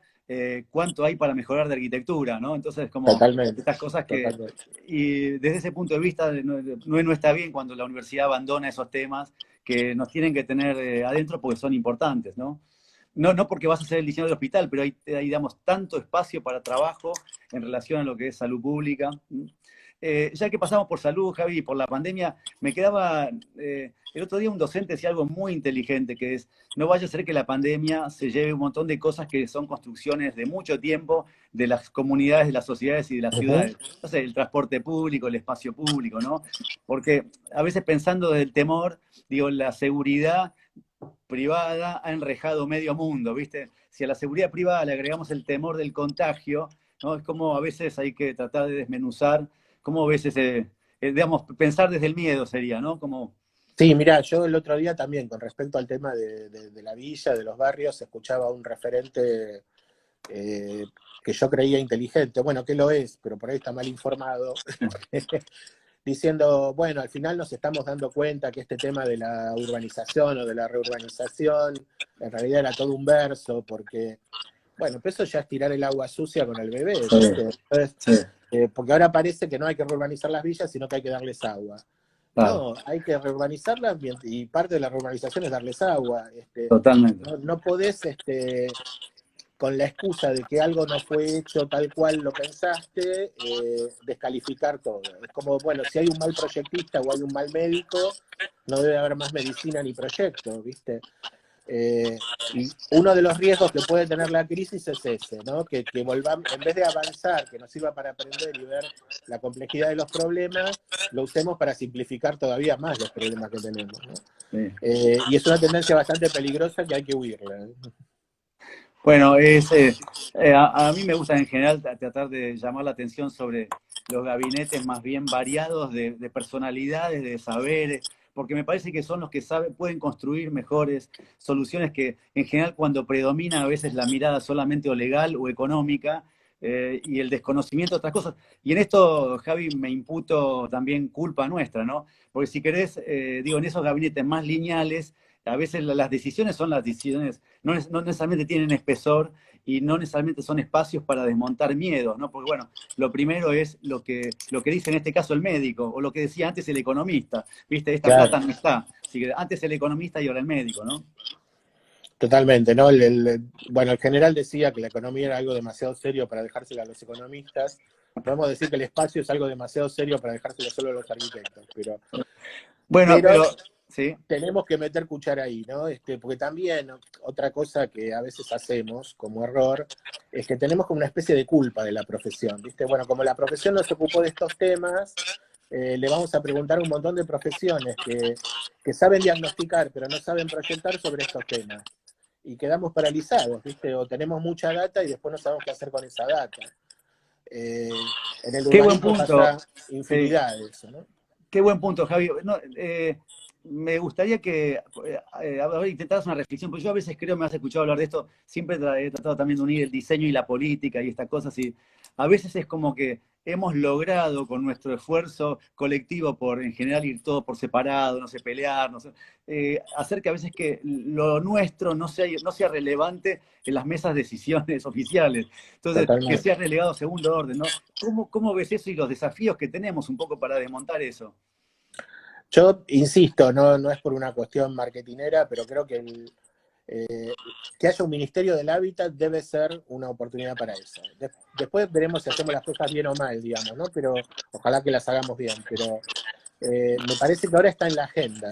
Speaker 1: cuánto hay para mejorar de arquitectura, ¿no? Entonces, como
Speaker 2: totalmente,
Speaker 1: estas cosas que,
Speaker 2: totalmente.
Speaker 1: y desde ese punto de vista, no está bien cuando la universidad abandona esos temas que nos tienen que tener adentro porque son importantes, ¿no? No porque vas a hacer el diseño del hospital, pero hay, digamos, tanto espacio para trabajo en relación a lo que es salud pública. Ya que pasamos por salud, Javi, por la pandemia, me quedaba, el otro día un docente decía algo muy inteligente, que es, no vaya a ser que la pandemia se lleve un montón de cosas que son construcciones de mucho tiempo de las comunidades, de las sociedades y de las
Speaker 2: Ujú.
Speaker 1: ciudades. No sé, el transporte público, el espacio público, ¿no? Porque a veces pensando desde el temor, digo, la seguridad privada ha enrejado medio mundo, ¿viste? Si a la seguridad privada le agregamos el temor del contagio, ¿no? Es como a veces hay que tratar de desmenuzar, cómo ves ese, digamos, pensar desde el miedo sería, ¿no? Como,
Speaker 2: Sí, mira, yo el otro día también, con respecto al tema de la villa, de los barrios, escuchaba a un referente eh, que yo creía inteligente, bueno, que lo es, pero por ahí está mal informado, diciendo, bueno, al final nos estamos dando cuenta que este tema de la urbanización o de la reurbanización en realidad era todo un verso, porque, bueno, pues eso ya es tirar el agua sucia con el bebé,
Speaker 1: sí,
Speaker 2: ¿viste? Entonces,
Speaker 1: sí.
Speaker 2: porque ahora parece que no hay que reurbanizar las villas, sino que hay que darles agua.
Speaker 1: Claro,
Speaker 2: No, hay que reurbanizarla y parte de la reurbanización es darles agua.
Speaker 1: totalmente.
Speaker 2: No podés, con la excusa de que algo no fue hecho tal cual lo pensaste, descalificar todo. Es como, bueno, si hay un mal proyectista o hay un mal médico, no debe haber más medicina ni proyecto, ¿viste? Y uno de los riesgos que puede tener la crisis es ese, ¿no? Que volvamos, en vez de avanzar, que nos sirva para aprender y ver la complejidad de los problemas, lo usemos para simplificar todavía más los problemas que tenemos, ¿no?
Speaker 1: Sí.
Speaker 2: Y es una tendencia bastante peligrosa que hay que huirla, ¿eh?
Speaker 1: Bueno, a mí me gusta en general tratar de llamar la atención sobre los gabinetes más bien variados de personalidades, de saberes, porque me parece que son los que saben, pueden construir mejores soluciones que en general cuando predomina a veces la mirada solamente o legal o económica y el desconocimiento de otras cosas. Y en esto, Javi, me imputo también culpa nuestra, ¿no? Porque si querés, digo, en esos gabinetes más lineales, a veces las decisiones son las decisiones, no necesariamente tienen espesor y no necesariamente son espacios para desmontar miedos, ¿no? Porque bueno, lo primero es lo que dice en este caso el médico, o lo que decía antes el economista, ¿viste? Esta
Speaker 2: Claro,
Speaker 1: plata no está. Así que antes el economista y ahora el médico, ¿no?
Speaker 2: totalmente, ¿no? Bueno, el general decía que la economía era algo demasiado serio para dejársela a los economistas. Podemos decir que el espacio es algo demasiado serio para dejárselo solo a los arquitectos,
Speaker 1: Bueno,
Speaker 2: pero
Speaker 1: pero sí,
Speaker 2: tenemos que meter cuchara ahí, ¿no? Porque también otra cosa que a veces hacemos como error es que tenemos como una especie de culpa de la profesión, ¿viste? Bueno, como la profesión no se ocupó de estos temas, le vamos a preguntar a un montón de profesiones que saben diagnosticar, pero no saben proyectar sobre estos temas. Y quedamos paralizados, ¿viste? O tenemos mucha data y después no sabemos qué hacer con esa data. En el
Speaker 1: qué buen
Speaker 2: urbanismo
Speaker 1: punto.
Speaker 2: pasa
Speaker 1: Sí.
Speaker 2: infinidad de eso, ¿no?
Speaker 1: Qué buen punto, Javi. No, me gustaría que intentaras una reflexión, porque yo a veces creo, me has escuchado hablar de esto, siempre he tratado también de unir el diseño y la política y estas cosas, y a veces es como que hemos logrado con nuestro esfuerzo colectivo por, en general, ir todo por separado, no sé, pelear, no sé, hacer que a veces que lo nuestro no sea relevante en las mesas de decisiones oficiales. Entonces, que
Speaker 2: Totalmente.
Speaker 1: sea relegado a segundo orden, ¿no? ¿Cómo ves eso y los desafíos que tenemos un poco para desmontar eso?
Speaker 2: Yo insisto, no es por una cuestión marketinera, pero creo que haya un Ministerio del Hábitat debe ser una oportunidad para eso. Después veremos si hacemos las cosas bien o mal, digamos, ¿no? Pero ojalá que las hagamos bien. Pero me parece que ahora está en la agenda.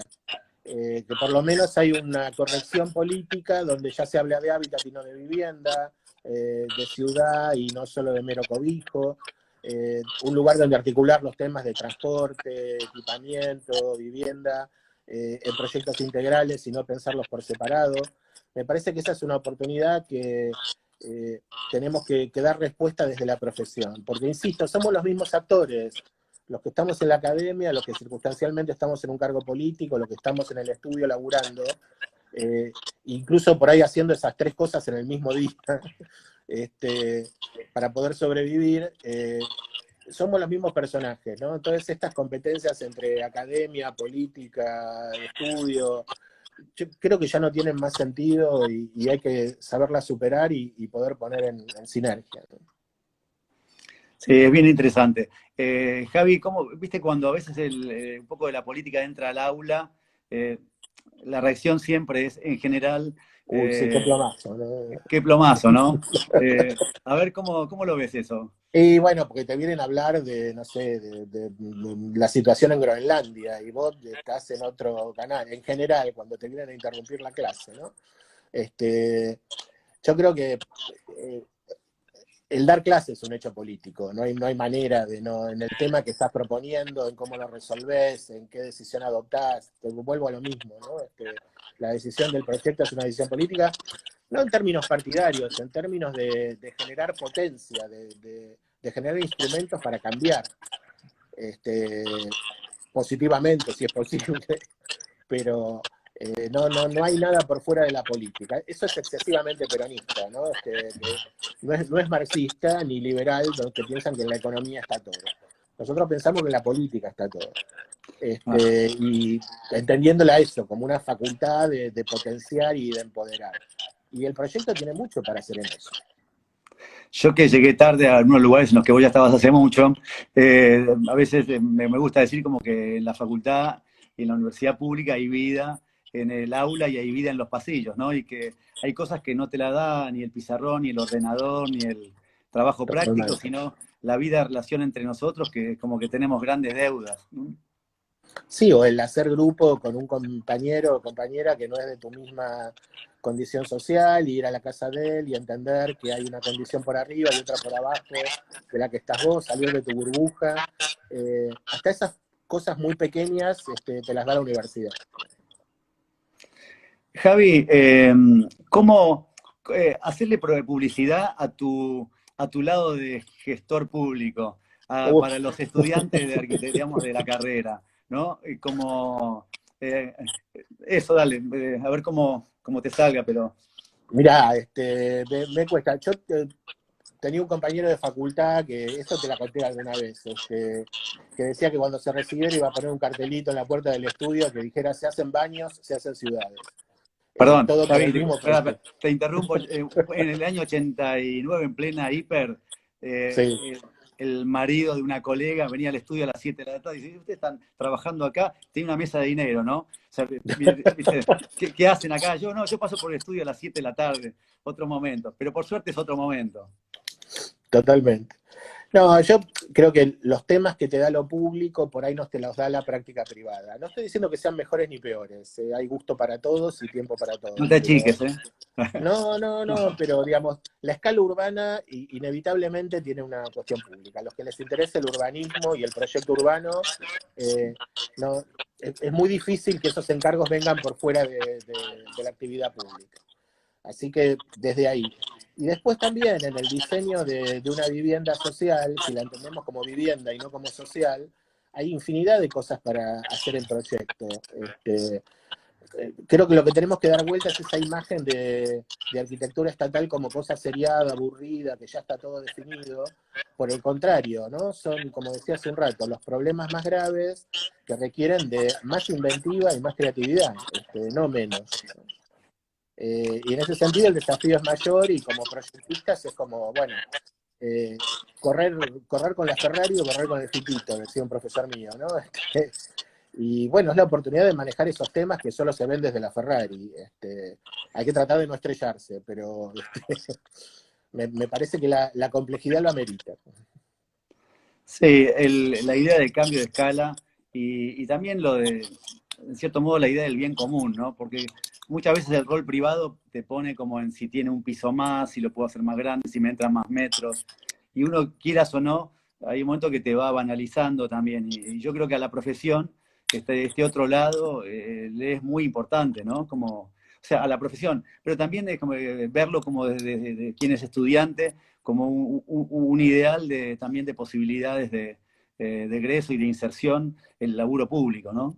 Speaker 2: Que por lo menos hay una corrección política donde ya se habla de hábitat y no de vivienda, de ciudad y no solo de mero cobijo, un lugar donde articular los temas de transporte, equipamiento, vivienda, en proyectos integrales y no pensarlos por separado. Me parece que esa es una oportunidad que tenemos que dar respuesta desde la profesión, porque insisto, somos los mismos actores, los que estamos en la academia, los que circunstancialmente estamos en un cargo político, los que estamos en el estudio laburando, incluso por ahí haciendo esas tres cosas en el mismo día, para poder sobrevivir, somos los mismos personajes, ¿no? Entonces estas competencias entre academia, política, estudio, yo creo que ya no tienen más sentido y hay que saberlas superar y poder poner en sinergia, ¿no?
Speaker 1: Sí, es bien interesante. Javi, viste cuando a veces un poco de la política entra al aula, eh, la reacción siempre es, en general,
Speaker 2: Uy, sí, qué
Speaker 1: eh,
Speaker 2: plomazo, ¿no?
Speaker 1: qué plomazo, ¿no? A ver, ¿cómo lo ves eso?
Speaker 2: Y bueno, porque te vienen a hablar de, no sé, de la situación en Groenlandia y vos estás en otro canal, en general, cuando te vienen a interrumpir la clase, ¿no? Yo creo que eh, el dar clases es un hecho político, no hay manera de no, en el tema que estás proponiendo, en cómo lo resolvés, en qué decisión adoptás, te vuelvo a lo mismo, ¿no? La decisión del proyecto es una decisión política, no en términos partidarios, en términos de generar potencia, de generar instrumentos para cambiar, este, positivamente, si es posible, pero no hay nada por fuera de la política. Eso es excesivamente peronista, ¿no? No es marxista ni liberal, los que piensan que en la economía está todo. Nosotros pensamos que en la política está todo.
Speaker 1: Ah,
Speaker 2: Y entendiéndola eso como una facultad de potenciar y de empoderar. Y el proyecto tiene mucho para hacer en eso.
Speaker 1: Yo que llegué tarde a algunos lugares en los que vos ya estabas hace mucho, a veces me gusta decir como que en la facultad y en la universidad pública hay vida en el aula y hay vida en los pasillos, ¿no? Y que hay cosas que no te la da ni el pizarrón, ni el ordenador, ni el trabajo práctico,
Speaker 2: Totalmente.
Speaker 1: sino la vida, relación entre nosotros, que como que tenemos grandes deudas, ¿no?
Speaker 2: Sí, o el hacer grupo con un compañero o compañera que no es de tu misma condición social, y ir a la casa de él y entender que hay una condición por arriba y otra por abajo de la que estás vos, salir de tu burbuja. Hasta esas cosas muy pequeñas te las da la universidad.
Speaker 1: Javi, ¿cómo hacerle publicidad a tu lado de gestor público, para
Speaker 2: Uf.
Speaker 1: los estudiantes de digamos, de la carrera, ¿no? Y como, eh, eso, dale, a ver cómo te salga, pero...
Speaker 2: Mirá, me cuesta. Yo tenía un compañero de facultad que, eso te la conté alguna vez, que decía que cuando se recibiera iba a poner un cartelito en la puerta del estudio que dijera: se hacen baños, se hacen ciudades.
Speaker 1: Perdón,
Speaker 2: Todo por
Speaker 1: Javi,
Speaker 2: el mismo
Speaker 1: espera,
Speaker 2: proyecto.
Speaker 1: te interrumpo. En el año 89, en plena hiper,
Speaker 2: Sí,
Speaker 1: el marido de una colega venía al estudio a las 7 de la tarde y dice: ustedes están trabajando acá, tiene una mesa de dinero, ¿no? O sea, dice, ¿qué hacen acá? Yo no, yo paso por el estudio a las 7 de la tarde, otro momento. Pero por suerte es otro momento.
Speaker 2: totalmente. No, yo creo que los temas que te da lo público por ahí no te los da la práctica privada. No estoy diciendo que sean mejores ni peores, hay gusto para todos y tiempo para
Speaker 1: No
Speaker 2: todos,
Speaker 1: te
Speaker 2: pero
Speaker 1: achiques, ¿eh?
Speaker 2: no, pero digamos, la escala urbana inevitablemente tiene una cuestión pública. A los que les interesa el urbanismo y el proyecto urbano, eh, no, es muy difícil que esos encargos vengan por fuera de la actividad pública. Así que desde ahí. Y después también en el diseño de una vivienda social, si la entendemos como vivienda y no como social, hay infinidad de cosas para hacer en proyecto. Creo que lo que tenemos que dar vuelta es esa imagen de arquitectura estatal como cosa seriada, aburrida, que ya está todo definido. Por el contrario, ¿no? Son, como decía hace un rato, los problemas más graves que requieren de más inventiva y más creatividad, no menos. Y en ese sentido el desafío es mayor, y como proyectistas es como, bueno, eh, correr con la Ferrari o correr con el Fitito, decía un profesor mío, ¿no? Y bueno, es la oportunidad de manejar esos temas que solo se ven desde la Ferrari. Hay que tratar de no estrellarse, pero me parece que la complejidad lo amerita.
Speaker 1: Sí, la idea del cambio de escala y también en cierto modo, la idea del bien común, ¿no? Porque muchas veces el rol privado te pone como en si tiene un piso más, si lo puedo hacer más grande, si me entran más metros. Y uno, quieras o no, hay un momento que te va banalizando también. Y yo creo que a la profesión, este otro lado, le es muy importante, ¿no? Como, o sea, a la profesión, pero también es como verlo como desde quien es estudiante, como un ideal también de posibilidades de egreso y de inserción en el laburo público, ¿no?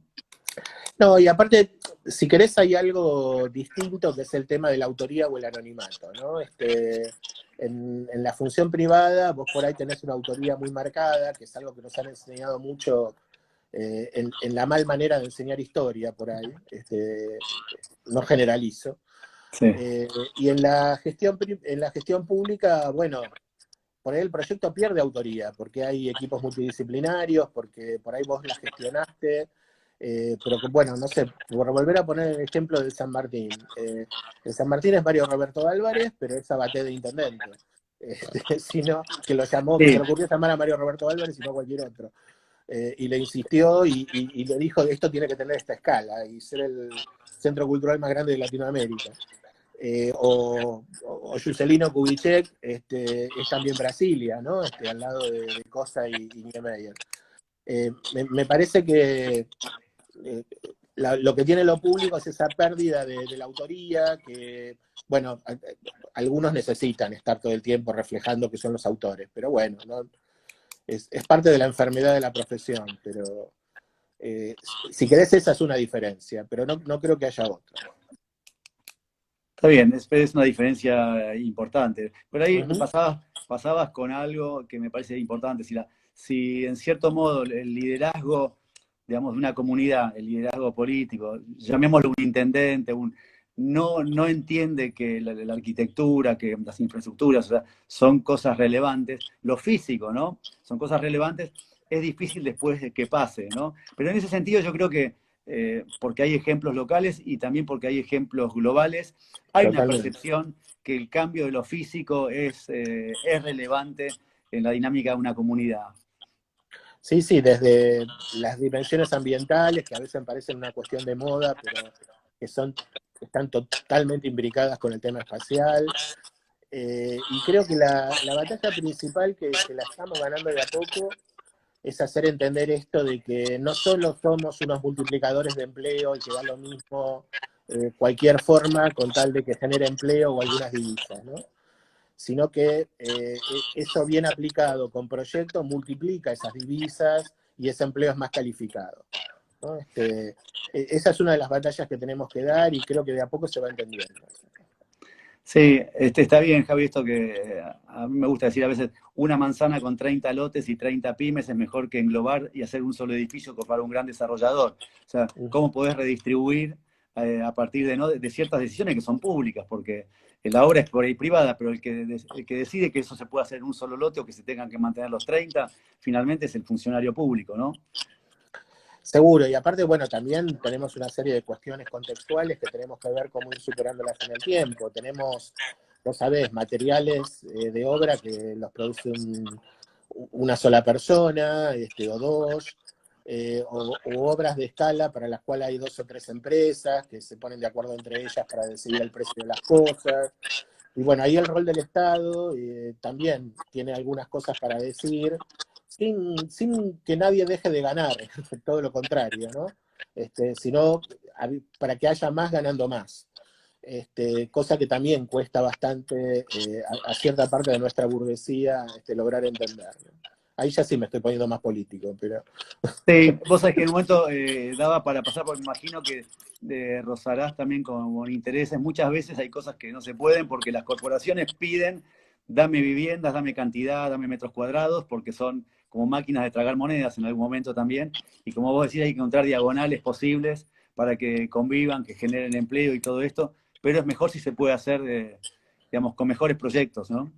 Speaker 2: No, y aparte, si querés, hay algo distinto que es el tema de la autoría o el anonimato, ¿no? En la función privada, vos por ahí tenés una autoría muy marcada, que es algo que nos han enseñado mucho en la mal manera de enseñar historia por ahí, no generalizo.
Speaker 1: Sí.
Speaker 2: Y en la gestión pública, bueno, por ahí el proyecto pierde autoría, porque hay equipos multidisciplinarios, porque por ahí vos la gestionaste, pero que, bueno, no sé, por volver a poner el ejemplo del San Martín. El San Martín es Mario Roberto Álvarez, pero es Sabaté de intendente. Sino que lo llamó, que se
Speaker 1: Sí,
Speaker 2: le ocurrió llamar a Mario Roberto Álvarez y no cualquier otro. Y le insistió y le dijo: esto tiene que tener esta escala y ser el centro cultural más grande de Latinoamérica. O Juscelino Kubitschek, es también Brasilia, ¿no? Al lado de Cosa y Niemeyer. Me parece que lo que tiene lo público es esa pérdida de la autoría, que, bueno, algunos necesitan estar todo el tiempo reflejando que son los autores, pero bueno, ¿no? Es parte de la enfermedad de la profesión, pero si querés, esa es una diferencia, pero no creo que haya otra.
Speaker 1: está bien, es una diferencia importante. Por ahí
Speaker 2: Uh-huh.
Speaker 1: pasabas con algo que me parece importante. Si en cierto modo el liderazgo, digamos, de una comunidad, el liderazgo político, llamémoslo un intendente, no entiende que la arquitectura, que las infraestructuras, o sea, son cosas relevantes, lo físico, ¿no? Son cosas relevantes, es difícil después de que pase, ¿no? Pero en ese sentido yo creo que, porque hay ejemplos locales y también porque hay ejemplos globales, hay una
Speaker 2: Totalmente.
Speaker 1: percepción que el cambio de lo físico es relevante en la dinámica de una comunidad.
Speaker 2: Sí, sí, desde las dimensiones ambientales, que a veces parecen una cuestión de moda, pero que están totalmente imbricadas con el tema espacial. Y creo que la batalla principal que la estamos ganando de a poco es hacer entender esto de que no solo somos unos multiplicadores de empleo y que da lo mismo cualquier forma con tal de que genere empleo o algunas divisas, ¿no? Sino que eso bien aplicado con proyectos multiplica esas divisas y ese empleo es más calificado, ¿no? Esa es una de las batallas que tenemos que dar y creo que de a poco se va entendiendo.
Speaker 1: Sí, está bien, Javi, esto que a mí me gusta decir a veces, una manzana con 30 lotes y 30 pymes es mejor que englobar y hacer un solo edificio para un gran desarrollador. O sea, ¿cómo podés redistribuir a partir de ciertas decisiones que son públicas? Porque la obra es por ahí privada, pero el que decide que eso se pueda hacer en un solo lote o que se tengan que mantener los 30, finalmente es el funcionario público, ¿no?
Speaker 2: Seguro, y aparte, bueno, también tenemos una serie de cuestiones contextuales que tenemos que ver cómo ir superándolas en el tiempo. Tenemos, vos sabés, materiales de obra que los produce una sola persona, o dos, o obras de escala para las cuales hay dos o tres empresas que se ponen de acuerdo entre ellas para decidir el precio de las cosas. Y bueno, ahí el rol del Estado también tiene algunas cosas para decir, sin que nadie deje de ganar, todo lo contrario, ¿no? Sino para que haya más ganando más. Cosa que también cuesta bastante a cierta parte de nuestra burguesía lograr entender, ¿no? Ahí ya sí me estoy poniendo más político, pero...
Speaker 1: Sí, vos sabés que en un momento daba para pasar, porque me imagino que rozarás también con intereses. Muchas veces hay cosas que no se pueden porque las corporaciones piden, dame viviendas, dame cantidad, dame metros cuadrados, porque son como máquinas de tragar monedas en algún momento también. Y como vos decís, hay que encontrar diagonales posibles para que convivan, que generen empleo y todo esto. Pero es mejor si se puede hacer, digamos, con mejores proyectos, ¿no?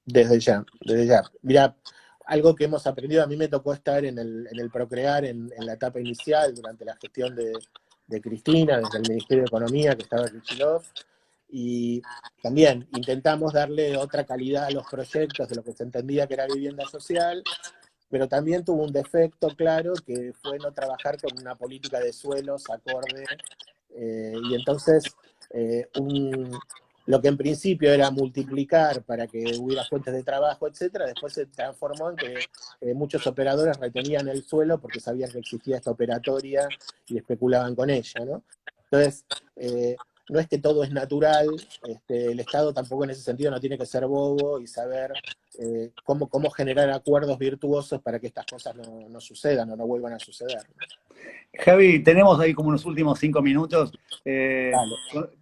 Speaker 2: Desde ya, desde ya. Mirá, algo que hemos aprendido, a mí me tocó estar en el Procrear en la etapa inicial, durante la gestión de Cristina, desde el Ministerio de Economía, que estaba Kicillof, y también intentamos darle otra calidad a los proyectos de lo que se entendía que era vivienda social, pero también tuvo un defecto claro que fue no trabajar con una política de suelos acorde, y entonces lo que en principio era multiplicar para que hubiera fuentes de trabajo, etcétera, después se transformó en que muchos operadores retenían el suelo porque sabían que existía esta operatoria y especulaban con ella, ¿no? Entonces, no es que todo es natural, el Estado tampoco en ese sentido no tiene que ser bobo y saber cómo generar acuerdos virtuosos para que estas cosas no sucedan o no vuelvan a suceder.
Speaker 1: Javi, tenemos ahí como unos últimos 5 minutos.
Speaker 2: Dale.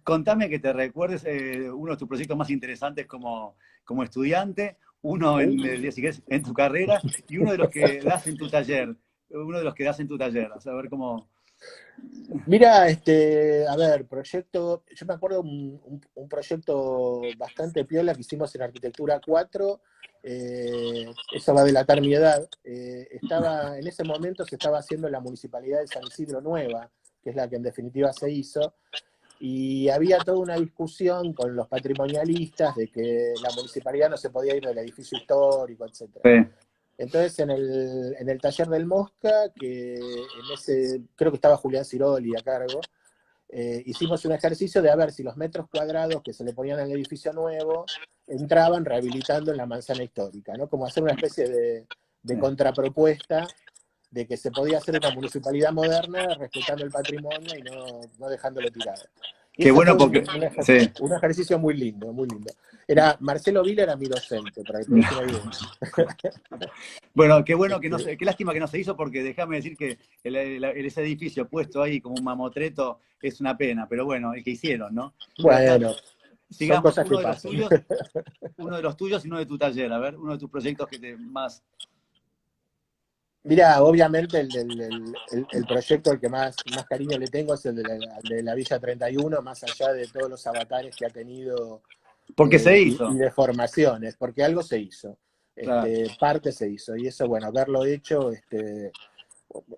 Speaker 1: Contame que te recuerdes uno de tus proyectos más interesantes como estudiante, uno si querés, en tu carrera y uno de los que das en tu taller. Uno de los que das en tu taller. A saber cómo.
Speaker 2: Mira, a ver, yo me acuerdo un proyecto bastante piola que hicimos en Arquitectura 4, eso va a delatar mi edad, en ese momento se estaba haciendo la Municipalidad de San Isidro Nueva, que es la que en definitiva se hizo, y había toda una discusión con los patrimonialistas de que la municipalidad no se podía ir del edificio histórico, etc.
Speaker 1: Sí.
Speaker 2: Entonces, en el taller del Mosca, creo que estaba Julián Ciroli a cargo, hicimos un ejercicio de a ver si los metros cuadrados que se le ponían al edificio nuevo entraban rehabilitando en la manzana histórica, ¿no? Como hacer una especie de contrapropuesta de que se podía hacer una municipalidad moderna respetando el patrimonio y no dejándolo tirado. Y
Speaker 1: Qué
Speaker 2: ese
Speaker 1: bueno
Speaker 2: fue
Speaker 1: porque. Sí.
Speaker 2: un ejercicio muy lindo, muy lindo. Marcelo Vila era mi docente, para que te des una idea.
Speaker 1: Bueno, qué bueno que no se, qué lástima que no se hizo, porque déjame decir que ese edificio puesto ahí como un mamotreto es una pena, pero bueno, el que hicieron, ¿no? Pero está,
Speaker 2: Bueno, son
Speaker 1: sigamos,
Speaker 2: cosas que pasan.
Speaker 1: uno de los tuyos y uno de tu taller, a ver, uno de tus proyectos que te más.
Speaker 2: Mira, obviamente el proyecto al que más cariño le tengo es el de la Villa 31, más allá de todos los avatares que ha tenido
Speaker 1: Porque se
Speaker 2: y
Speaker 1: hizo.
Speaker 2: deformaciones, porque algo se hizo,
Speaker 1: Claro.
Speaker 2: parte se hizo, y eso, bueno, haberlo hecho,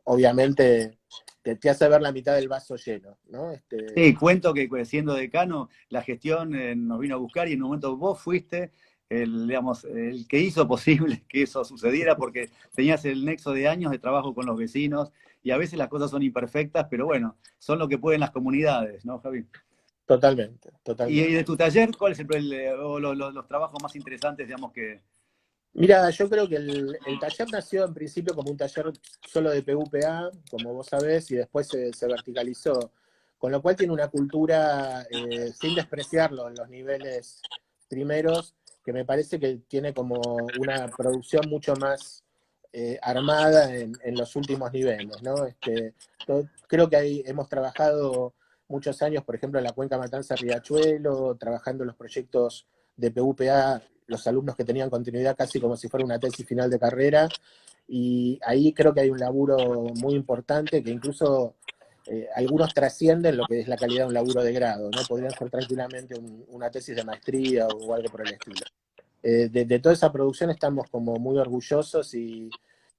Speaker 2: obviamente te hace ver la mitad del vaso lleno, ¿no?
Speaker 1: Sí, cuento que pues, siendo decano, la gestión nos vino a buscar y en un momento vos fuiste el, digamos, el que hizo posible que eso sucediera porque tenías el nexo de años de trabajo con los vecinos y a veces las cosas son imperfectas, pero bueno, son lo que pueden las comunidades, ¿no, Javi?
Speaker 2: Totalmente,
Speaker 1: Y de
Speaker 2: totalmente.
Speaker 1: tu taller, ¿cuál es o los trabajos más interesantes, digamos, que...
Speaker 2: Mira, yo creo que el taller nació en principio como un taller solo de PUPA, como vos sabés, y después se verticalizó, con lo cual tiene una cultura, sin despreciarlo en los niveles primeros, que me parece que tiene como una producción mucho más armada en los últimos niveles, ¿no? Creo que ahí hemos trabajado muchos años, por ejemplo, en la Cuenca Matanza-Riachuelo, trabajando en los proyectos de PUPA, los alumnos que tenían continuidad casi como si fuera una tesis final de carrera, y ahí creo que hay un laburo muy importante que incluso algunos trascienden lo que es la calidad de un laburo de grado, ¿no? Podrían ser tranquilamente una tesis de maestría o algo por el estilo. De toda esa producción estamos como muy orgullosos y,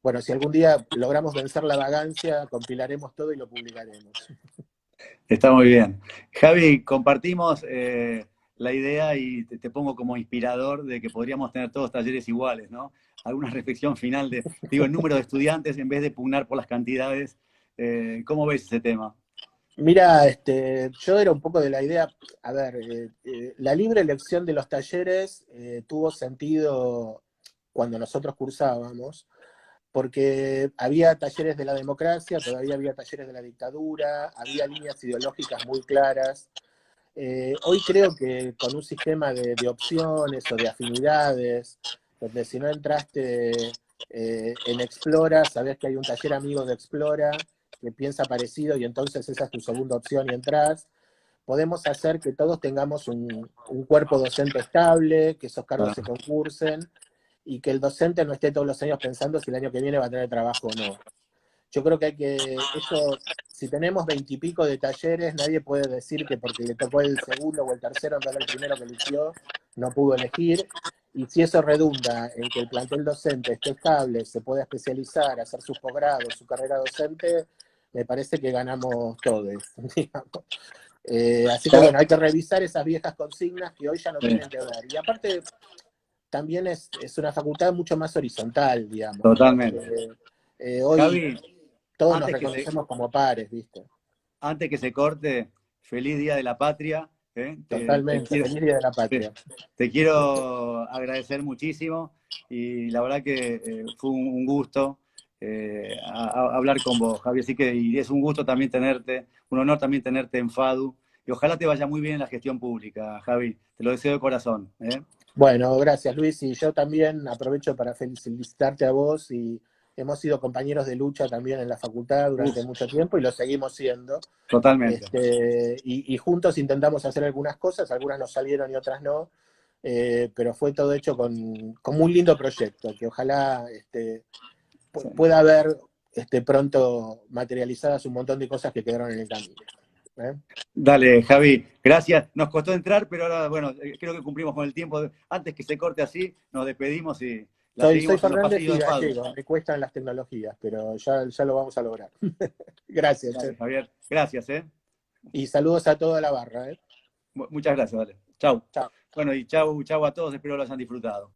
Speaker 2: bueno, si algún día logramos vencer la vagancia, compilaremos todo y lo publicaremos.
Speaker 1: Está muy bien. Javi, compartimos la idea y te pongo como inspirador de que podríamos tener todos talleres iguales, ¿no? Alguna reflexión final de, digo, el número de estudiantes en vez de pugnar por las cantidades. ¿Cómo ves ese tema?
Speaker 2: Mira, yo era un poco de la idea, a ver, la libre elección de los talleres tuvo sentido cuando nosotros cursábamos, porque había talleres de la democracia, todavía había talleres de la dictadura, había líneas ideológicas muy claras. Hoy creo que con un sistema de opciones o de afinidades, donde si no entraste en Explora, sabés que hay un taller amigo de Explora que piensa parecido y entonces esa es tu segunda opción y entras, podemos hacer que todos tengamos un cuerpo docente estable, que esos cargos se
Speaker 1: Ah,
Speaker 2: concursen y que el docente no esté todos los años pensando si el año que viene va a tener trabajo o no. Yo creo que eso, si tenemos veintipico de talleres, nadie puede decir que porque le tocó el segundo o el tercero en vez del primero que eligió, no pudo elegir. Y si eso redunda en que el plantel docente esté estable, se pueda especializar, hacer sus posgrados, su carrera docente, me parece que ganamos todos, digamos. Así que bueno, hay que revisar esas viejas consignas que hoy ya no
Speaker 1: sí,
Speaker 2: tienen que ver. Y aparte, también es una facultad mucho más horizontal, digamos, ¿no?
Speaker 1: totalmente.
Speaker 2: Hoy
Speaker 1: Javi,
Speaker 2: todos nos
Speaker 1: antes que se,
Speaker 2: reconocemos como pares, ¿viste?
Speaker 1: antes que se corte, feliz Día de la Patria. ¿Eh?
Speaker 2: Totalmente. Feliz Día de la
Speaker 1: Te,
Speaker 2: Patria.
Speaker 1: te quiero agradecer muchísimo y la verdad que fue un gusto hablar con vos, Javi. Así que y es un gusto también tenerte, un honor también tenerte en FADU. Y ojalá te vaya muy bien en la gestión pública, Javi. Te lo deseo de corazón. ¿Eh?
Speaker 2: Bueno, gracias Luis. Y yo también aprovecho para felicitarte a vos y hemos sido compañeros de lucha también en la facultad
Speaker 1: Uf,
Speaker 2: durante mucho tiempo y lo seguimos siendo.
Speaker 1: totalmente.
Speaker 2: Y juntos intentamos hacer algunas cosas, algunas nos salieron y otras no, pero fue todo hecho con un lindo proyecto, que ojalá
Speaker 1: Sí.
Speaker 2: pueda haber pronto materializadas un montón de cosas que quedaron en el camino. ¿Eh?
Speaker 1: Dale, Javi, gracias. Nos costó entrar, pero ahora, bueno, creo que cumplimos con el tiempo. Antes que se corte así, nos despedimos y la
Speaker 2: Soy
Speaker 1: seguimos en los
Speaker 2: Fernández
Speaker 1: pasillos
Speaker 2: y
Speaker 1: de FADU.
Speaker 2: gallego, me cuestan las tecnologías, pero ya lo vamos a lograr. Gracias,
Speaker 1: Dale,
Speaker 2: che.
Speaker 1: Javier. Gracias, ¿eh?
Speaker 2: Y saludos a toda la barra, ¿eh?
Speaker 1: Muchas gracias, dale. Chau.
Speaker 2: Chao.
Speaker 1: Bueno, y chau, chau a todos, espero lo hayan disfrutado.